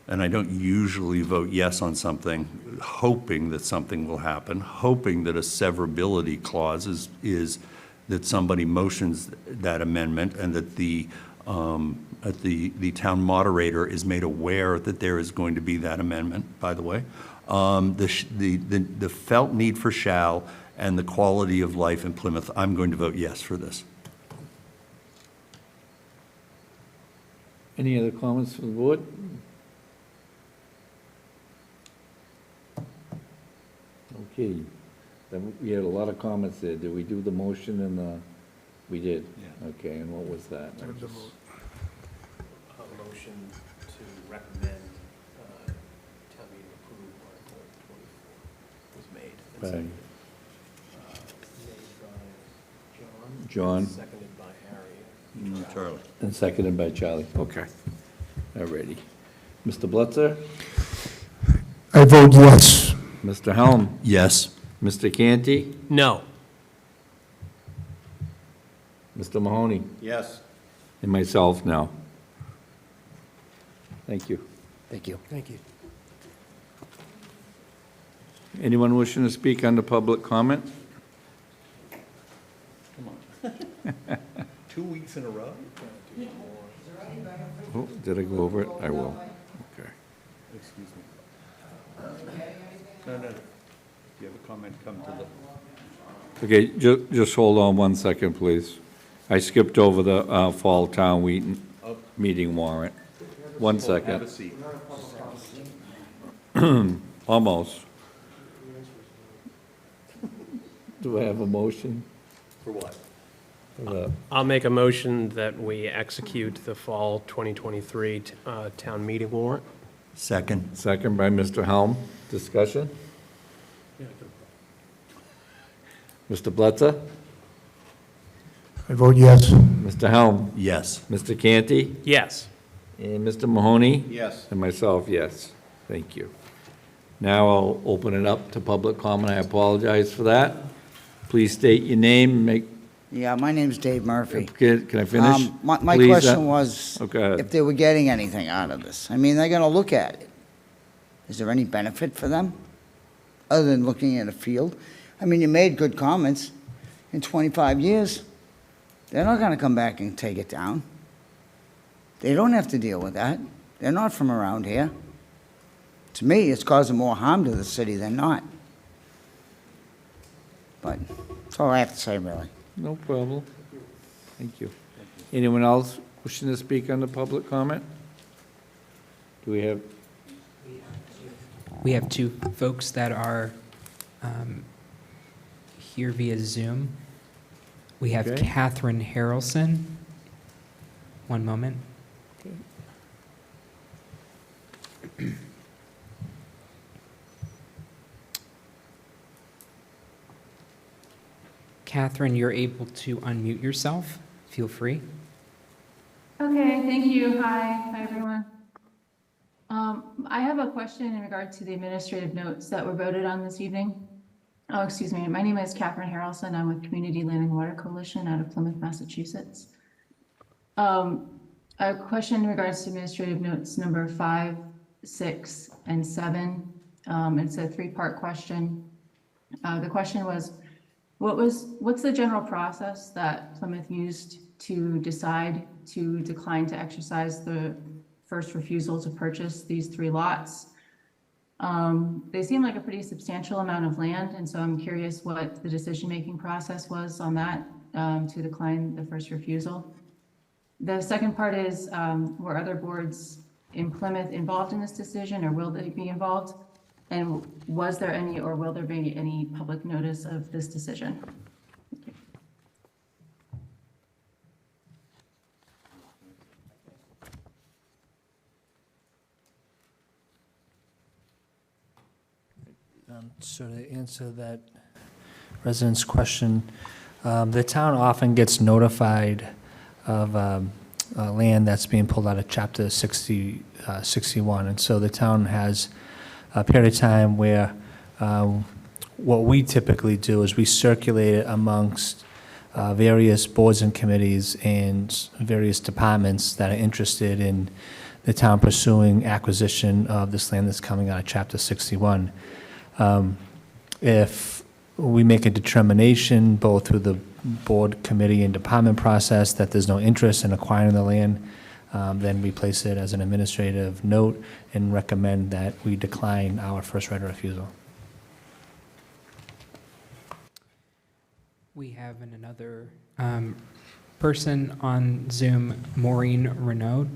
and I don't usually vote yes on something, hoping that something will happen, hoping that a severability clause is that somebody motions that amendment and that the town moderator is made aware that there is going to be that amendment, by the way. The felt need for shall and the quality of life in Plymouth, I'm going to vote yes for this. Any other comments from the board? Okay, then we had a lot of comments there. Did we do the motion and the, we did? Yeah. Okay, and what was that? A motion to recommend town meeting approve Article 24 was made. and By seconded. Made by John. Seconded by Harry. Charlie. And seconded by Charlie. Okay. Alrighty. Mr. Blitzer? I vote yes. Mr. Helm? Yes. Mr. Canty? No. Mr. Mahoney? Yes. And myself, no. Thank you. Thank you. Thank you. Anyone wishing to speak under public comment? 2 weeks in a row? Oh, did I go over it? I will. Okay. Excuse me. No. If you have a comment, come to the... Okay, just hold on 1 second, please. I skipped over the fall town meeting warrant. 1 Have a second. seat. Almost. Do I have a motion? For what? for the- I'll make a motion that we execute the fall 2023 town meeting warrant. Second. Second by Mr. Helm. Discussion? Mr. Blitzer? I vote yes. Mr. Helm? Yes. Mr. Canty? Yes. And Mr. Mahoney? Yes. And myself, yes. Thank you. Now I'll open it up to public comment. I apologize for that. Please state your name, make, Yeah, my name's Dave Murphy. can I finish? My Please, question was Okay. if they were getting anything out of this. I mean, they're going to look at it. Is there any benefit for them, other than looking at a field? I mean, you made good comments. In 25 years, they're not going to come back and take it down. They don't have to deal with that. They're not from around here. To me, it's causing more harm to the city than not. But that's all I have to say, really. No problem. Thank you. Anyone else wishing to speak on the public comment? Do we have? We have two folks that are here via Zoom. We have Okay. Catherine Harrelson. One moment. Catherine, you're able to unmute yourself. Feel free. Okay, thank you. Hi, everyone. I have a question in regard to the administrative notes that were voted on this evening. Oh, excuse me. My name is Catherine Harrelson. I'm with Community Land and Water Coalition out of Plymouth, Massachusetts. A question in regards to administrative notes number 5, 6, and 7. It's a 3-part question. The question was, what's the general process that Plymouth used to decide to decline to exercise the first refusal to purchase these 3 lots? They seem like a pretty substantial amount of land, and so I'm curious what the decision-making process was on that to decline the first refusal. The second part is, were other boards in Plymouth involved in this decision, or will they be involved? And was there any, or will there be any public notice of this decision? So to answer that resident's question, the town often gets notified of land that's being pulled out of Chapter 61. And so the town has a period of time where what we typically do is we circulate it amongst various boards and committees and various departments that are interested in the town pursuing acquisition of this land that's coming out of Chapter 61. If we make a determination, both through the board, committee, and department process, that there's no interest in acquiring the land, then we place it as an administrative note and recommend that we decline our first right of refusal. We have another person on Zoom, Maureen Renaud,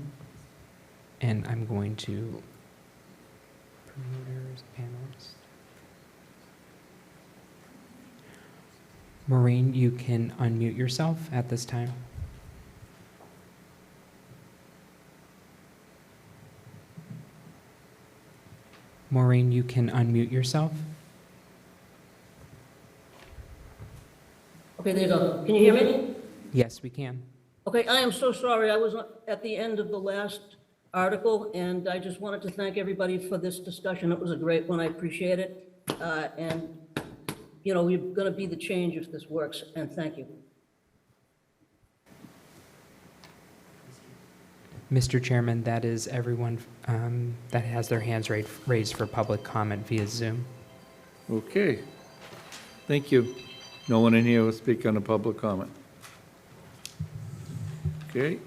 and I'm going to promoters, panelists. Maureen, you can unmute yourself at this time. Maureen, you can unmute yourself. Okay, there you go. Can you hear me? Yes, we can. Okay, I am so sorry. I was at the end of the last article, and I just wanted to thank everybody for this discussion. It was a great one. I appreciate it. And, you know, we're going to be the change if this works, and thank you. Mr. Chairman, that is everyone that has their hands raised for public comment via Zoom. Okay. Thank you. No one in here will speak on a public comment. Okay.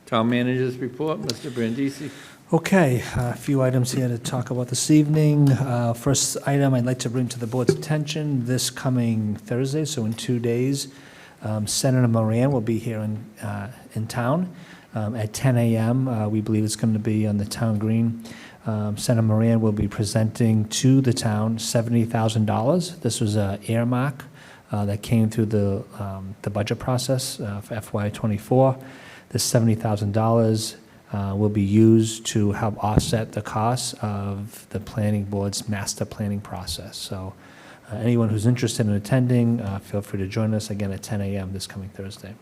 Town Manager's report, Mr. Brandisi. Okay, a few items here to talk about this evening. First item I'd like to bring to the board's attention, this coming Thursday, so in 2 days, Senator Moran will be here in town at 10 a.m. We believe it's going to be on the town green. Senator Moran will be presenting to the town $70,000. This was an earmark that came through the budget process for FY24. This $70,000 will be used to help offset the costs of the planning board's master planning process. So anyone who's interested in attending, feel free to join us again at 10 a.m. this coming Thursday.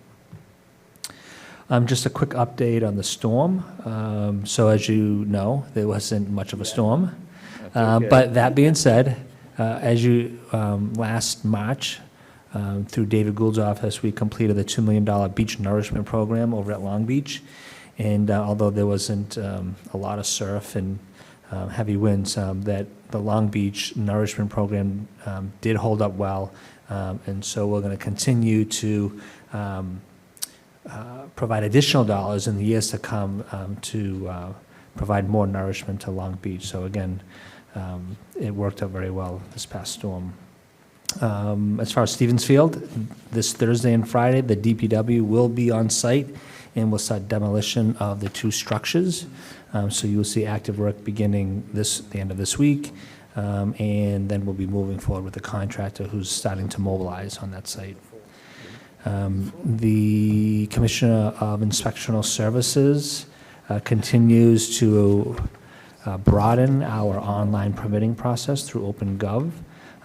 Just a quick update on the storm. So as you know, there wasn't much of a storm. Okay. But that being said, as you last March, through David Gould's office, we completed the $2 million beach nourishment program over at Long Beach. And although there wasn't a lot of surf and heavy winds, that the Long Beach nourishment program did hold up well. And so we're going to continue to provide additional dollars in the years to come to provide more nourishment to Long Beach. So again, it worked out very well this past storm. As far as Stevens Field, this Thursday and Friday, the DPW will be on site and will start demolition of the 2 structures. So you will see active work beginning the end of this week, and then we'll be moving forward with the contractor who's starting to mobilize on that site. The Commissioner of Inspectional Services continues to broaden our online permitting process through OpenGov.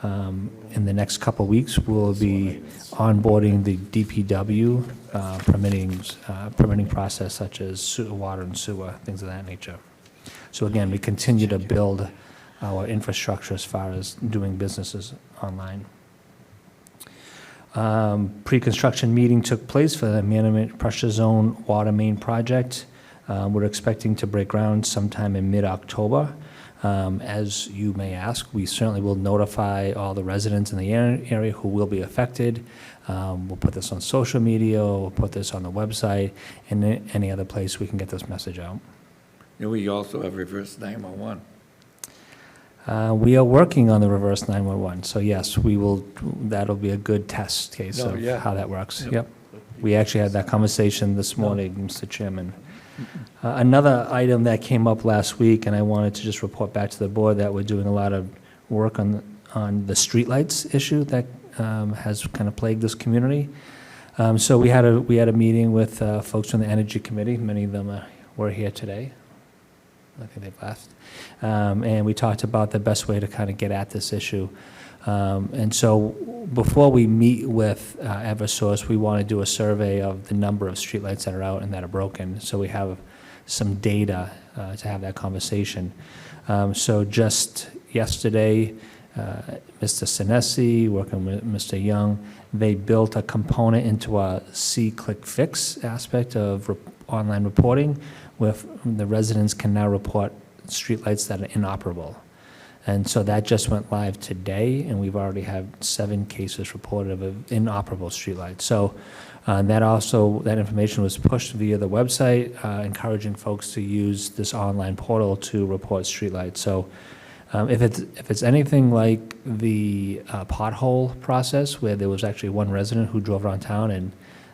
In the next couple weeks, we'll be onboarding the DPW permitting process, such as water and sewer, things of that nature. So again, we continue to build our infrastructure as far as doing businesses online. Pre-construction meeting took place for the Management Pressure Zone Water Main Project. We're expecting to break ground sometime in mid-October. As you may ask, we certainly will notify all the residents in the area who will be affected. We'll put this on social media, we'll put this on the website, and any other place we can get this message out. And we also have reverse 911. We are working on the reverse 911, so yes, we will, that'll be a good test case Oh, of yeah. how that works. Yep. Yep. We actually had that conversation this morning, Mr. Chairman. Another item that came up last week, and I wanted to just report back to the board that we're doing a lot of work on the streetlights issue that has kind of plagued this community. So we had a meeting with folks from the Energy Committee. Many of them were here today. I think they've left. And we talked about the best way to kind of get at this issue. And so before we meet with Eversource, we want to do a survey of the number of streetlights that are out and that are broken, so we have some data to have that conversation. So just yesterday, Mr. Sinesi, working with Mr. Young, they built a component into a see-click-fix aspect of online reporting, where the residents can now report streetlights that are inoperable. And so that just went live today, and we've already had 7 cases reported of inoperable streetlights. So that information was pushed via the website, encouraging folks to use this online portal to report streetlights. So if it's anything like the pothole process, where there was actually one resident who drove around town and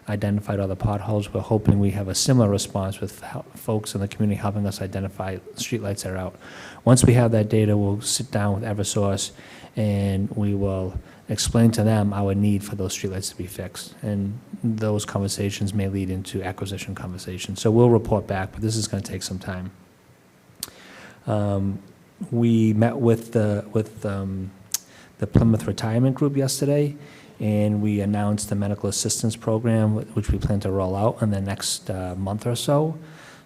identified all the potholes, we're hoping we have a similar response with folks in the community helping us identify streetlights that are out. Once we have that data, we'll sit down with Eversource and we will explain to them our need for those streetlights to be fixed. And those conversations may lead into acquisition conversations. So we'll report back, but this is going to take some time. We met with the Plymouth Retirement Group yesterday, and we announced the medical assistance program, which we plan to roll out in the next month or so.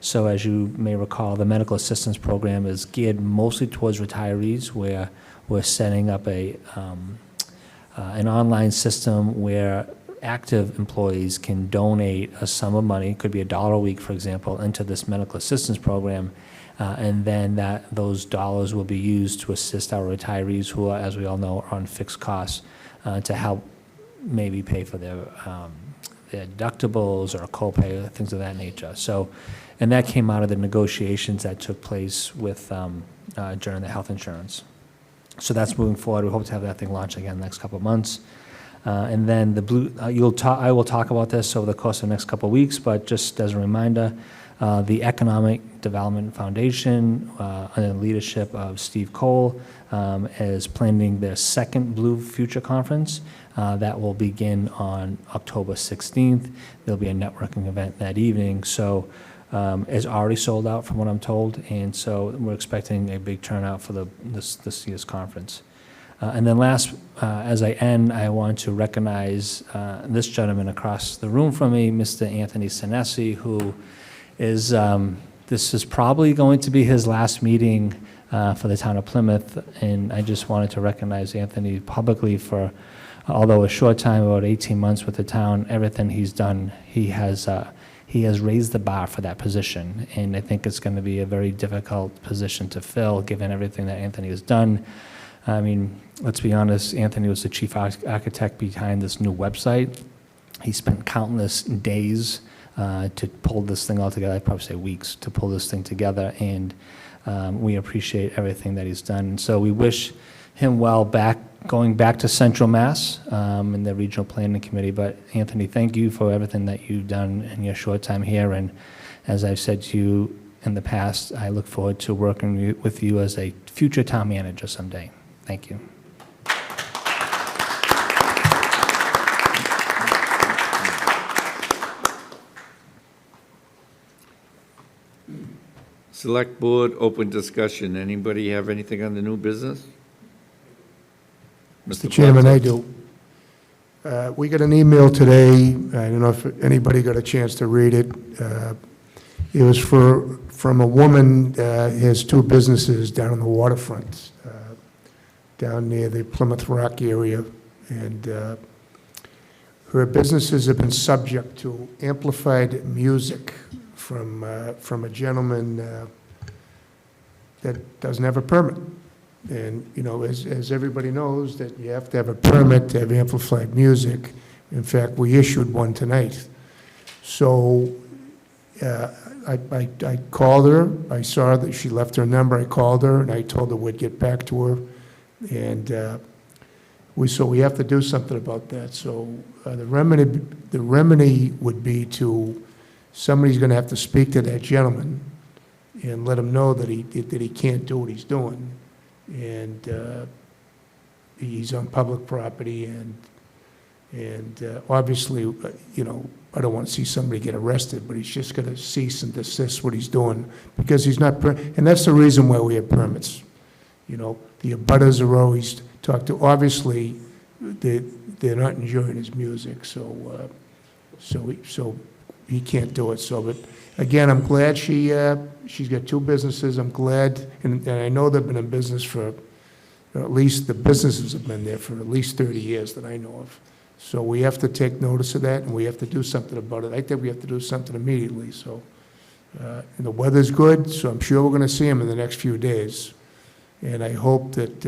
So as you may recall, the medical assistance program is geared mostly towards retirees, where we're setting up an online system where active employees can donate a sum of money, could be $1 a week, for example, into this medical assistance program, and then those dollars will be used to assist our retirees who are, as we all know, are on fixed costs, to help maybe pay for their deductibles or a copay, things of that nature. So, and that came out of the negotiations that took place with during the health insurance. So that's moving forward. We hope to have that thing launched again in the next couple of months. And then I will talk about this over the course of the next couple of weeks, but just as a reminder, the Economic Development Foundation, under the leadership of Steve Cole, is planning their second Blue Future Conference. That will begin on October 16th. There'll be a networking event that evening. So it's already sold out from what I'm told, and so we're expecting a big turnout for this year's conference. And then last, as I end, I want to recognize this gentleman across the room from me, Mr. Anthony Sinesi, who is, this is probably going to be his last meeting for the town of Plymouth, and I just wanted to recognize Anthony publicly for, although a short time, about 18 months with the town, everything he's done, he has raised the bar for that position, and I think it's going to be a very difficult position to fill, given everything that Anthony has done. I mean, let's be honest, Anthony was the chief architect behind this new website. He spent countless days to pull this thing all together. I'd probably say weeks to pull this thing together, and we appreciate everything that he's done. So we wish him well going back to Central Mass in the Regional Planning Committee. But Anthony, thank you for everything that you've done in your short time here. And as I've said to you in the past, I look forward to working with you as a future town manager someday. Thank you. Select Board, open discussion. Anybody have anything on the new business? Mr. Chairman, I do. We got an email today, I don't know if anybody got a chance to read it. It was from a woman, has two businesses down on the waterfront, down near the Plymouth Rock area, and her businesses have been subject to amplified music from a gentleman that doesn't have a permit. And, you know, as everybody knows, that you have to have a permit to have amplified music. In fact, we issued one tonight. So I called her, I saw that she left her number, I called her, and I told her we'd get back to her. And we have to do something about that. So the remedy would be somebody's gonna have to speak to that gentleman and let him know that he can't do what he's doing. And he's on public property, and obviously, you know, I don't want to see somebody get arrested, but he's just going to cease and desist what he's doing, because he's not, and that's the reason why we have permits. You know, the abutters are always talked to, obviously, they're not enjoying his music, so he can't do it, but again, I'm glad she's got two businesses. I'm glad, and I know they've been in business for, or at least the businesses have been there for at least 30 years that I know of. So we have to take notice of that, and we have to do something about it. I think we have to do something immediately, so. And the weather's good, so I'm sure we're going to see him in the next few days. And I hope that,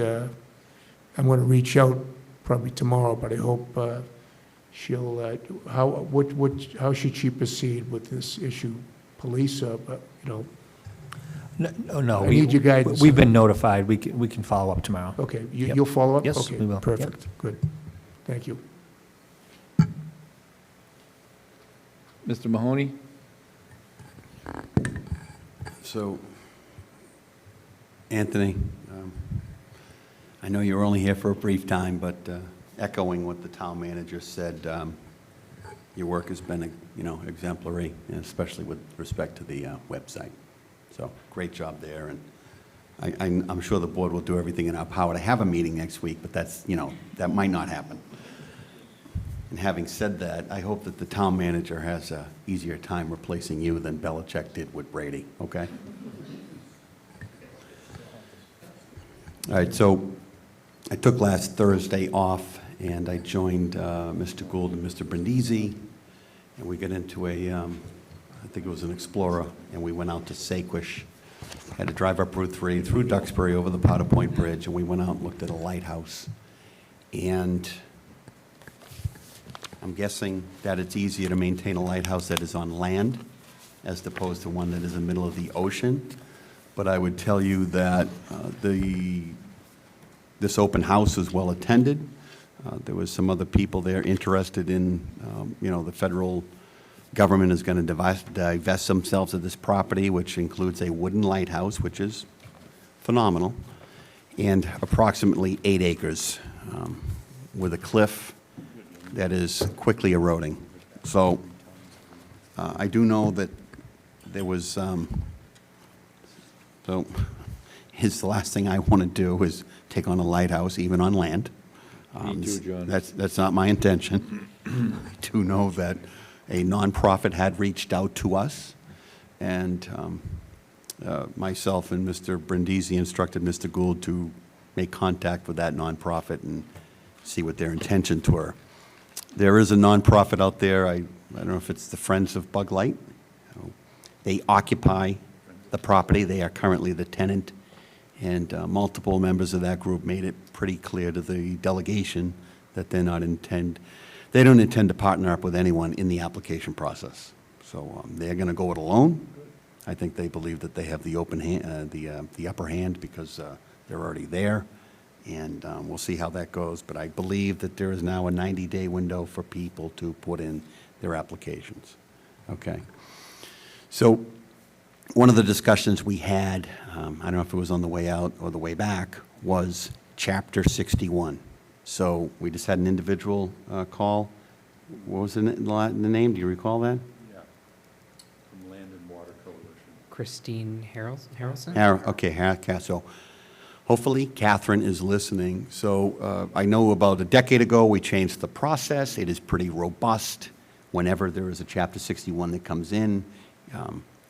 I'm going to reach out probably tomorrow, but I hope she'll, how should she proceed with this issue? Police, you know? No. I need your guidance. We've been notified. We can follow up tomorrow. Okay, Yep. you'll follow up? Yes, Okay, we will. perfect, Yep. good. Thank you. Mr. Mahoney? So, Anthony, I know you were only here for a brief time, but echoing what the town manager said, your work has been, you know, exemplary, and especially with respect to the website. So, great job there, and I'm sure the board will do everything in our power to have a meeting next week, but that's, you know, that might not happen. And having said that, I hope that the town manager has an easier time replacing you than Belichick did with Brady, okay? All right, so I took last Thursday off, and I joined Mr. Gould and Mr. Brindisi, and we got into I think it was an Explorer, and we went out to Saquish. Had to drive up Route 3, through Duxbury, over the Powder Point Bridge, and we went out and looked at a lighthouse. And I'm guessing that it's easier to maintain a lighthouse that is on land as opposed to one that is in the middle of the ocean. But I would tell you that this open house was well attended. There was some other people there interested in, you know, the federal government is going to divest themselves of this property, which includes a wooden lighthouse, which is phenomenal, and approximately 8 acres with a cliff that is quickly eroding. So I do know that there was, so the last thing I want to do is take on a lighthouse, even on land. Me too, John. That's not my intention. I do know that a nonprofit had reached out to us, and myself and Mr. Brindisi instructed Mr. Gould to make contact with that nonprofit and see what their intentions were. There is a nonprofit out there, I don't know if it's the Friends of Bug Light. They occupy the property. They are currently the tenant, and multiple members of that group made it pretty clear to the delegation that they don't intend to partner up with anyone in the application process. So they're going to go it alone. I think they believe that they have the the upper hand because they're already there. And we'll see how that goes. But I believe that there is now a 90-day window for people to put in their applications. Okay. So one of the discussions we had, I don't know if it was on the way out or the way back, was Chapter 61. So we just had an individual call. What was the name? Do you recall that? Yeah, from Land and Water Coalition. Christine Harrelson? Okay, so hopefully Catherine is listening. So I know about a decade ago, we changed the process. It is pretty robust. Whenever there is a Chapter 61 that comes in,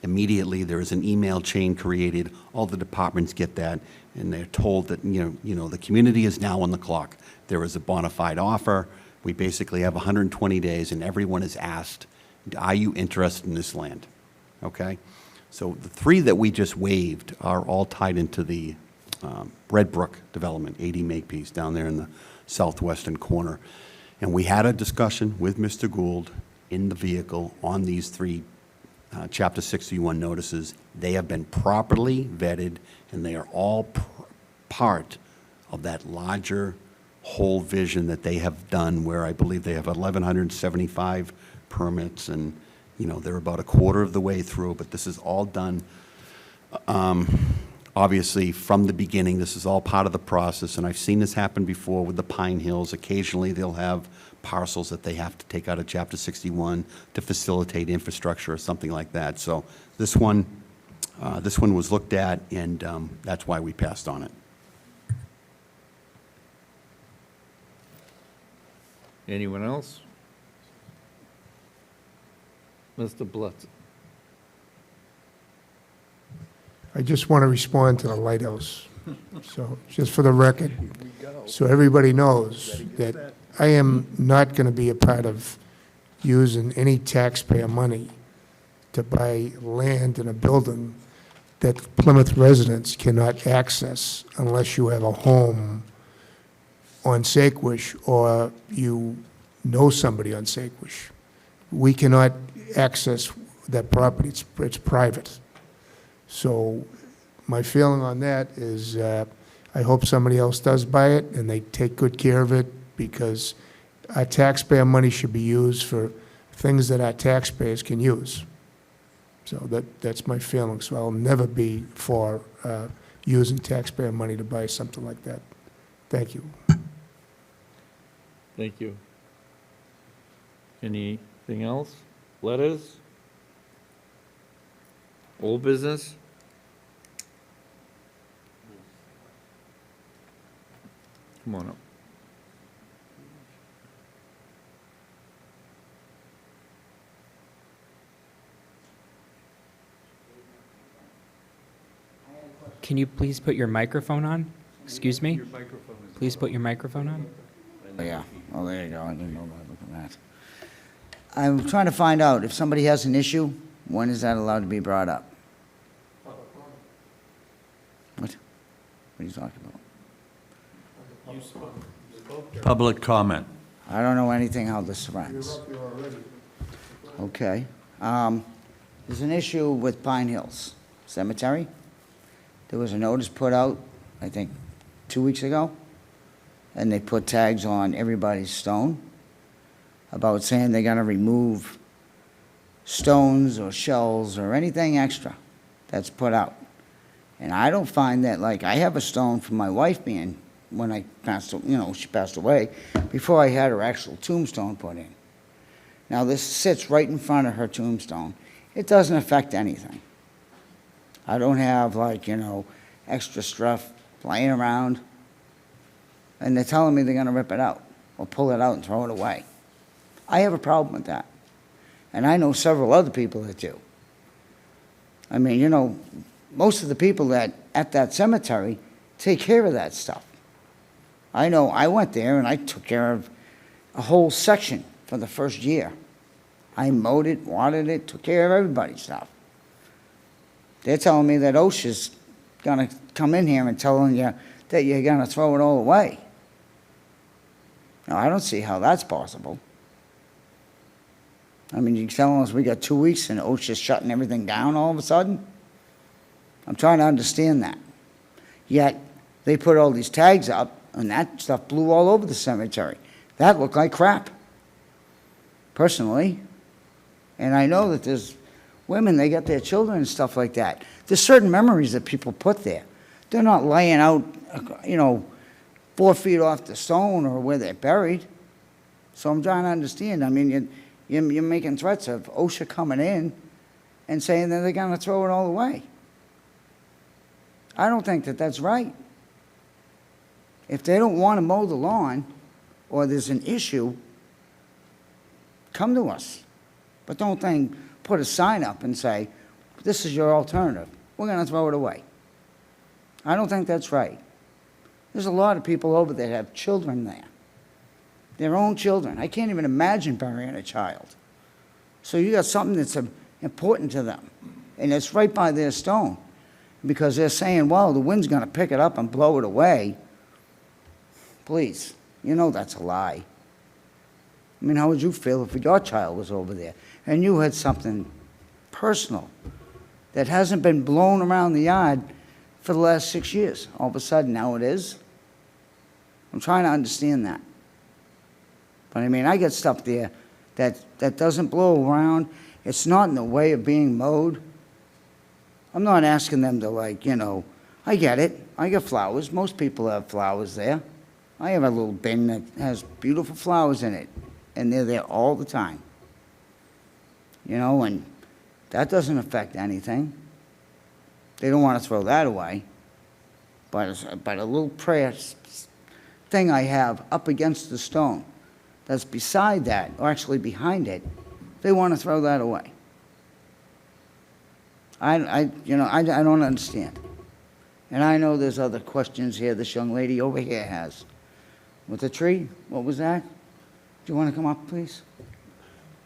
immediately there is an email chain created. All the departments get that, and they're told that, the community is now on the clock. There is a bona fide offer. We basically have 120 days, and everyone is asked, are you interested in this land? Okay? So the 3 that we just waived are all tied into the Red Brook development, 80 Makepeace, down there in the southwestern corner. And we had a discussion with Mr. Gould in the vehicle on these 3 Chapter 61 notices. They have been properly vetted, and they are all part of that larger whole vision that they have done, where I believe they have 1,175 permits, and they're about a quarter of the way through, but this is all done. Obviously, from the beginning, this is all part of the process, and I've seen this happen before with the Pine Hills. Occasionally, they'll have parcels that they have to take out of Chapter 61 to facilitate infrastructure or something like that. So this one was looked at, and that's why we passed on it. Anyone else? Mr. Blitz. I just want to respond to the lighthouse. So, just for the record, so everybody knows that I am not going to be a part of using any taxpayer money to buy land in a building that Plymouth residents cannot access unless you have a home on Saquosh or you know somebody on Saquosh. We cannot access that property. It's private. So my feeling on that is I hope somebody else does buy it and they take good care of it, because our taxpayer money should be used for things that our taxpayers can use. So that's my feeling. So I'll never be for using taxpayer money to buy something like that. Thank you. Thank you. Anything else? Letters? Old business? Come on up. Can you please put your microphone on? Excuse me? Please put your microphone on. Oh, yeah. Oh, there you go. I didn't know that. Look at that. I'm trying to find out if somebody has an issue, when is that allowed to be brought up? What? What are you talking about? Public comment. I don't know anything how this runs. Okay. There's an issue with Pine Hills Cemetery. There was a notice put out, I think, 2 weeks ago, and they put tags on everybody's stone about saying they're going to remove stones or shells or anything extra that's put out. And I don't find that, like, I have a stone from my wife being, when I passed, she passed away, before I had her actual tombstone put in. Now, this sits right in front of her tombstone. It doesn't affect anything. I don't have, like, extra stuff laying around. And they're telling me they're going to rip it out or pull it out and throw it away. I have a problem with that. And I know several other people that do. I mean, most of the people that at that cemetery take care of that stuff. I know I went there and I took care of a whole section for the first year. I mowed it, watered it, took care of everybody's stuff. They're telling me that OSHA's going to come in here and telling you that you're going to throw it all away. Now, I don't see how that's possible. I mean, you're telling us we got 2 weeks and OSHA's shutting everything down all of a sudden? I'm trying to understand that. Yet, they put all these tags up, and that stuff blew all over the cemetery. That looked like crap, personally. And I know that there's women, they got their children and stuff like that. There's certain memories that people put there. They're not laying out, 4 feet off the stone or where they're buried. So I'm trying to understand. I mean, you're making threats of OSHA coming in and saying that they're going to throw it all away. I don't think that that's right. If they don't want to mow the lawn, or there's an issue, come to us. But don't put a sign up and say, this is your alternative. We're going to throw it away. I don't think that's right. There's a lot of people over there that have children there. Their own children. I can't even imagine burying a child. So you got something that's important to them. And it's right by their stone. Because they're saying, well, the wind's going to pick it up and blow it away. Please, you know that's a lie. I mean, how would you feel if your child was over there and you had something personal that hasn't been blown around the yard for the last 6 years? All of a sudden, now it is? I'm trying to understand that. But I mean, I get stuff there that doesn't blow around. It's not in the way of being mowed. I'm not asking them to, like, you know, I get it. I get flowers. Most people have flowers there. I have a little bin that has beautiful flowers in it, and they're there all the time. You know, and that doesn't affect anything. They don't want to throw that away. But a little prayer thing I have up against the stone that's beside that, or actually behind it, they want to throw that away. I don't understand. And I know there's other questions here this young lady over here has. With the tree, what was that? Do you want to come up, please?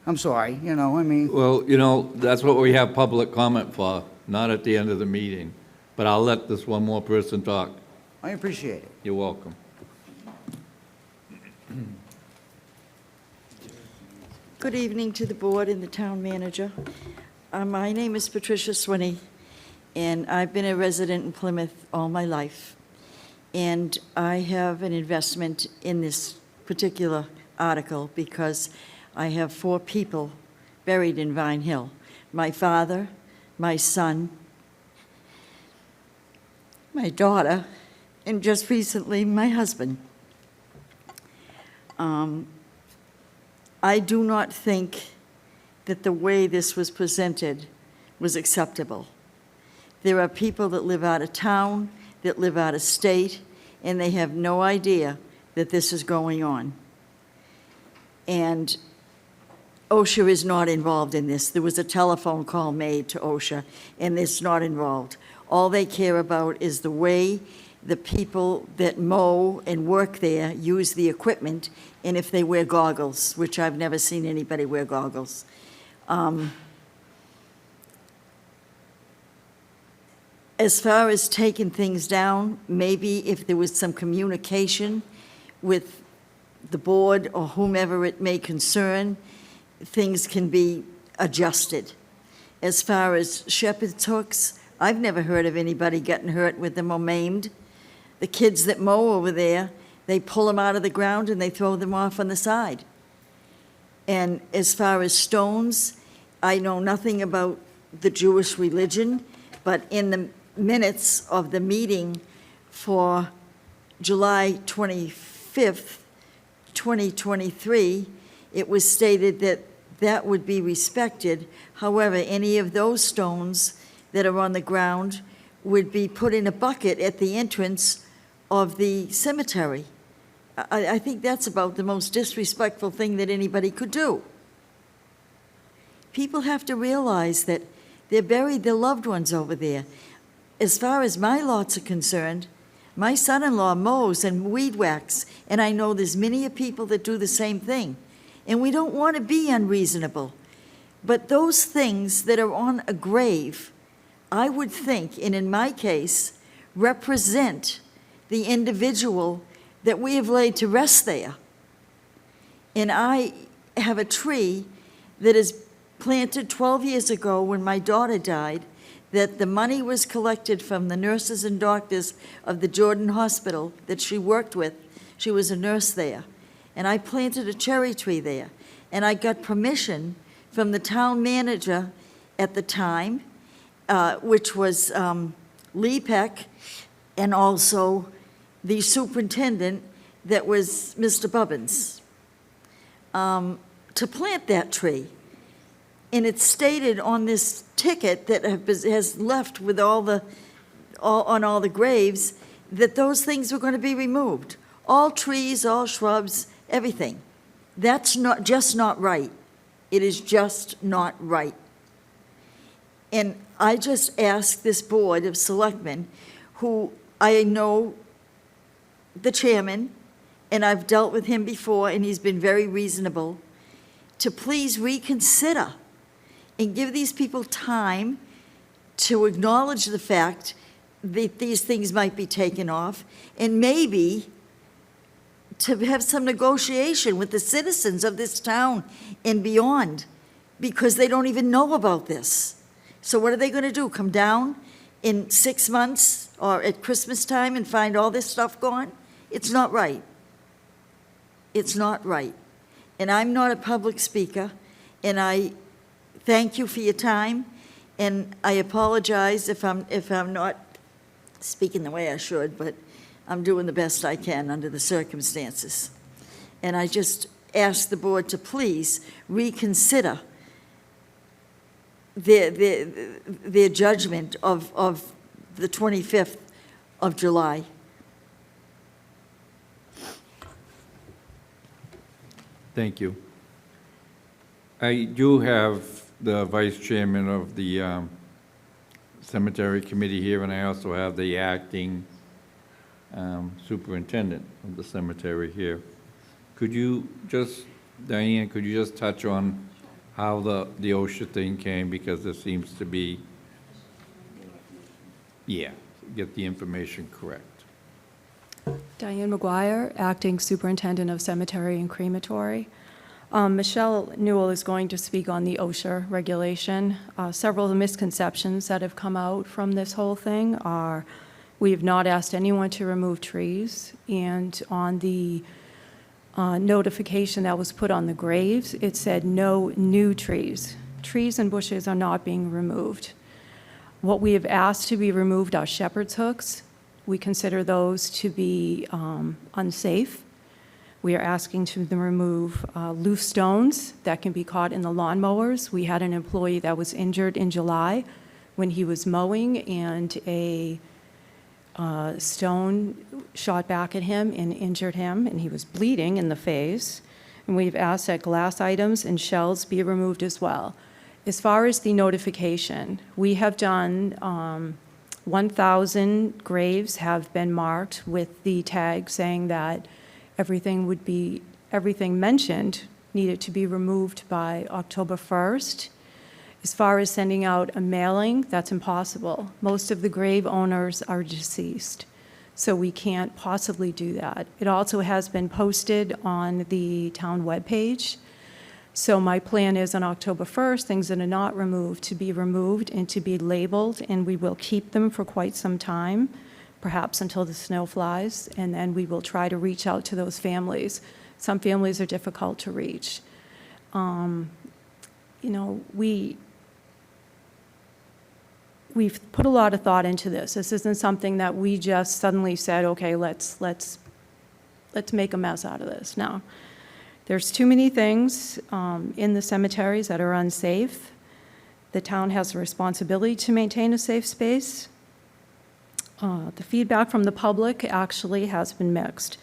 I'm sorry, you know, I mean. Well, you know, that's what we have public comment for, not at the end of the meeting. But I'll let this one more person talk. I appreciate it. You're welcome. Good evening to the board and the town manager. My name is Patricia Swinney, and I've been a resident in Plymouth all my life. And I have an investment in this particular article because I have 4 people buried in Vine Hill. My father, my son, my daughter, and just recently, my husband. I do not think that the way this was presented was acceptable. There are people that live out of town, that live out of state, and they have no idea that this is going on. And OSHA is not involved in this. There was a telephone call made to OSHA, and it's not involved. All they care about is the way the people that mow and work there use the equipment, and if they wear goggles, which I've never seen anybody wear goggles. As far as taking things down, maybe if there was some communication with the board or whomever it may concern, things can be adjusted. As far as shepherd's hooks, I've never heard of anybody getting hurt with them or maimed. The kids that mow over there, they pull them out of the ground and they throw them off on the side. And as far as stones, I know nothing about the Jewish religion, but in the minutes of the meeting for July 25th, 2023, it was stated that that would be respected. However, any of those stones that are on the ground would be put in a bucket at the entrance of the cemetery. I think that's about the most disrespectful thing that anybody could do. People have to realize that they're buried their loved ones over there. As far as my lots are concerned, my son-in-law mows and weed whacks, and I know there's many people that do the same thing. And we don't want to be unreasonable. But those things that are on a grave, I would think, and in my case, represent the individual that we have laid to rest there. And I have a tree that is planted 12 years ago when my daughter died, that the money was collected from the nurses and doctors of the Jordan Hospital that she worked with. She was a nurse there. And I planted a cherry tree there. And I got permission from the town manager at the time, which was Lee Peck, and also the superintendent that was Mr. Bubbins, to plant that tree. And it's stated on this ticket that has left with on all the graves that those things were going to be removed. All trees, all shrubs, everything. That's just not right. It is just not right. And I just ask this Board of Selectmen, who I know the chairman, and I've dealt with him before, and he's been very reasonable, to please reconsider and give these people time to acknowledge the fact that these things might be taken off, and maybe to have some negotiation with the citizens of this town and beyond, because they don't even know about this. So what are they going to do, come down in 6 months or at Christmas time and find all this stuff gone? It's not right. It's not right. And I'm not a public speaker, and I thank you for your time, and I apologize if I'm not speaking the way I should, but I'm doing the best I can under the circumstances. And I just ask the board to please reconsider their judgment of the 25th of July. Thank you. I do have the vice chairman of the cemetery committee here, and I also have the acting superintendent of the cemetery here. Could you just, Diane, could you just touch on how the OSHA thing came, because there seems to be, get the information correct. Diane McGuire, Acting Superintendent of Cemetery and Crematory. Michelle Newell is going to speak on the OSHA regulation. Several of the misconceptions that have come out from this whole thing are we have not asked anyone to remove trees, and on the notification that was put on the graves, it said no new trees. Trees and bushes are not being removed. What we have asked to be removed are shepherd's hooks. We consider those to be unsafe. We are asking to remove loose stones that can be caught in the lawnmowers. We had an employee that was injured in July when he was mowing, and a stone shot back at him and injured him, and he was bleeding in the face. And we've asked that glass items and shells be removed as well. As far as the notification, we have done 1,000 graves have been marked with the tag saying that everything mentioned needed to be removed by October 1st. As far as sending out a mailing, that's impossible. Most of the grave owners are deceased, so we can't possibly do that. It also has been posted on the town webpage. So my plan is on October 1st, things that are not removed to be removed and to be labeled, and we will keep them for quite some time, perhaps until the snow flies, and then we will try to reach out to those families. Some families are difficult to reach. We've put a lot of thought into this. This isn't something that we just suddenly said, okay, let's make a mess out of this. No. There's too many things in the cemeteries that are unsafe. The town has a responsibility to maintain a safe space. The feedback from the public actually has been mixed.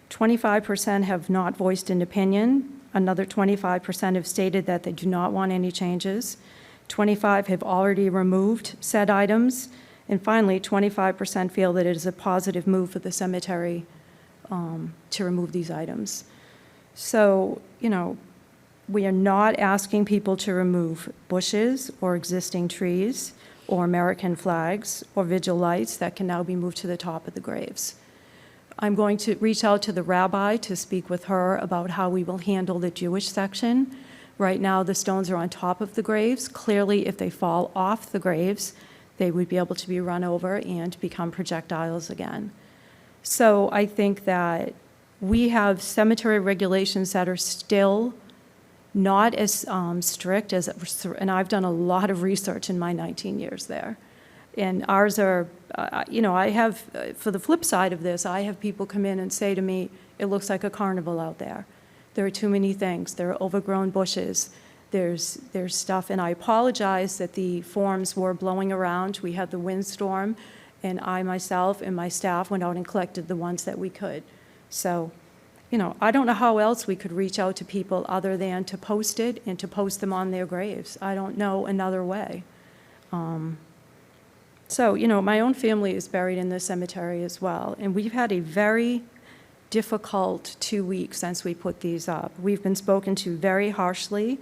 25% have not voiced an opinion. Another 25% have stated that they do not want any changes. 25 have already removed said items. And finally, 25% feel that it is a positive move for the cemetery to remove these items. So, we are not asking people to remove bushes or existing trees or American flags or vigil lights that can now be moved to the top of the graves. I'm going to reach out to the rabbi to speak with her about how we will handle the Jewish section. Right now, the stones are on top of the graves. Clearly, if they fall off the graves, they would be able to be run over and become projectiles again. So I think that we have cemetery regulations that are still not as strict as, and I've done a lot of research in my 19 years there. And ours are, I have, for the flip side of this, I have people come in and say to me, it looks like a carnival out there. There are too many things. There are overgrown bushes. There's stuff, and I apologize that the forms were blowing around. We had the windstorm, And I myself and my staff went out and collected the ones that we could. So, you know, I don't know how else we could reach out to people other than to post it and to post them on their graves. I don't know another way. So, you know, my own family is buried in this cemetery as well, and we've had a very difficult 2 weeks since we put these up. We've been spoken to very harshly.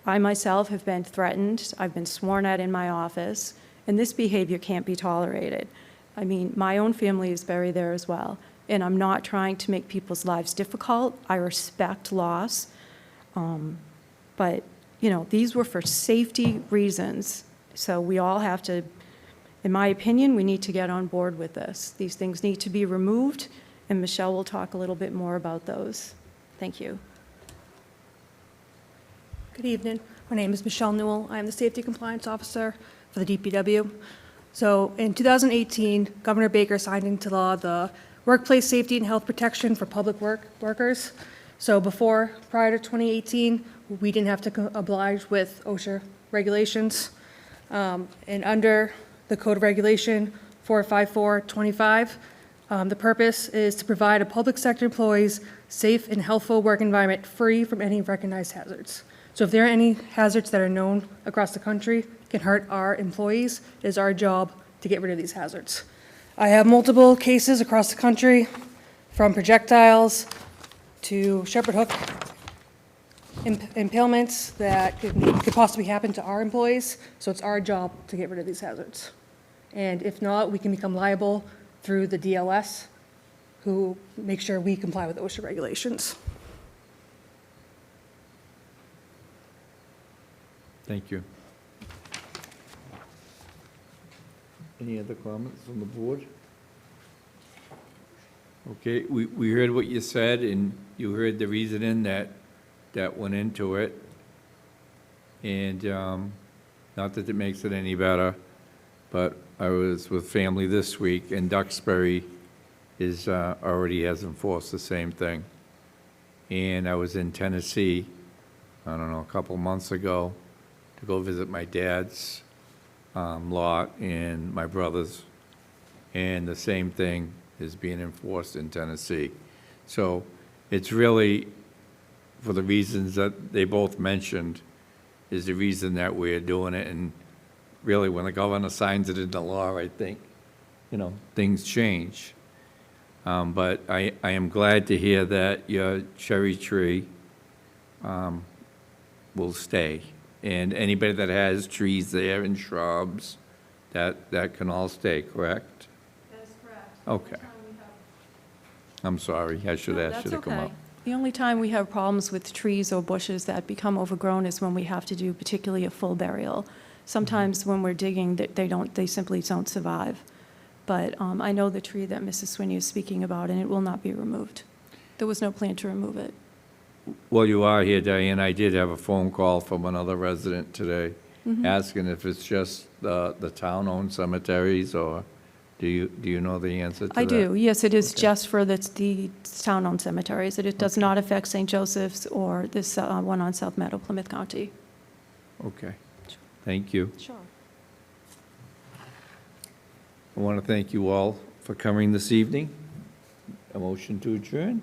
I myself have been threatened. I've been sworn at in my office, and this behavior can't be tolerated. I mean, my own family is buried there as well, and I'm not trying to make people's lives difficult. I respect loss, but, you know, these were for safety reasons, so we all have to, in my opinion, we need to get on board with this. These things need to be removed, and Michelle will talk a little bit more about those. Thank you. Good evening. My name is Michelle Newell. I am the Safety Compliance Officer for the DPW. So in 2018, Governor Baker signed into law the Workplace Safety and Health Protection for Public Workers. So prior to 2018, we didn't have to oblige with OSHA regulations. And under the Code of Regulation 45425, the purpose is to provide a public sector employees safe and healthful work environment free from any recognized hazards. So if there are any hazards that are known across the country can hurt our employees, it is our job to get rid of these hazards. I have multiple cases across the country, from projectiles to shepherd hook impalements that could possibly happen to our employees. So it's our job to get rid of these hazards. And if not, we can become liable through the DLS, who make sure we comply with OSHA regulations. Thank you. Any other comments from the board? Okay, we heard what you said, and you heard the reasoning that went into it. And not that it makes it any better, but I was with family this week, and Duxbury is already has enforced the same thing. And I was in Tennessee, I don't know, a couple months ago, to go visit my dad's lot and my brother's, and the same thing is being enforced in Tennessee. So it's really, for the reasons that they both mentioned, is the reason that we're doing it. And really, when the governor signs it into law, I think, you know, things change. But I am glad to hear that your cherry tree will stay. And anybody that has trees there and shrubs, that can all stay, correct? That is correct. Okay. I'm sorry, I should ask you to come up. The only time we have problems with trees or bushes that become overgrown is when we have to do particularly a full burial. Sometimes when we're digging, they simply don't survive. But I know the tree that Mrs. Swinney is speaking about, and it will not be removed. There was no plan to remove it. Well, you are here, Diane. I did have a phone call from another resident today asking if it's just the town-owned cemeteries, or do you know the answer to that? I do, yes, it is just for the town-owned cemeteries. It does not affect St. Joseph's or this one on South Meadow, Plymouth County. Okay, thank you. Sure. I want to thank you all for coming this evening. A motion to adjourn?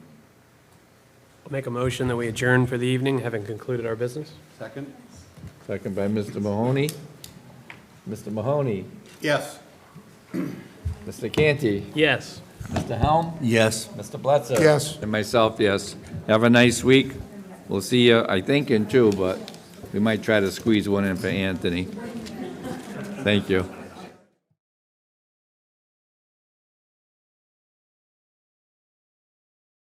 I'll make a motion that we adjourn for the evening, having concluded our business. Second? Second by Mr. Mahoney. Mr. Mahoney? Yes. Mr. Canty? Yes. Mr. Helm? Yes. Mr. Bledsoe? Yes. And myself, yes. Have a nice week. We'll see you, I think, in 2, but we might try to squeeze one in for Anthony. Thank you.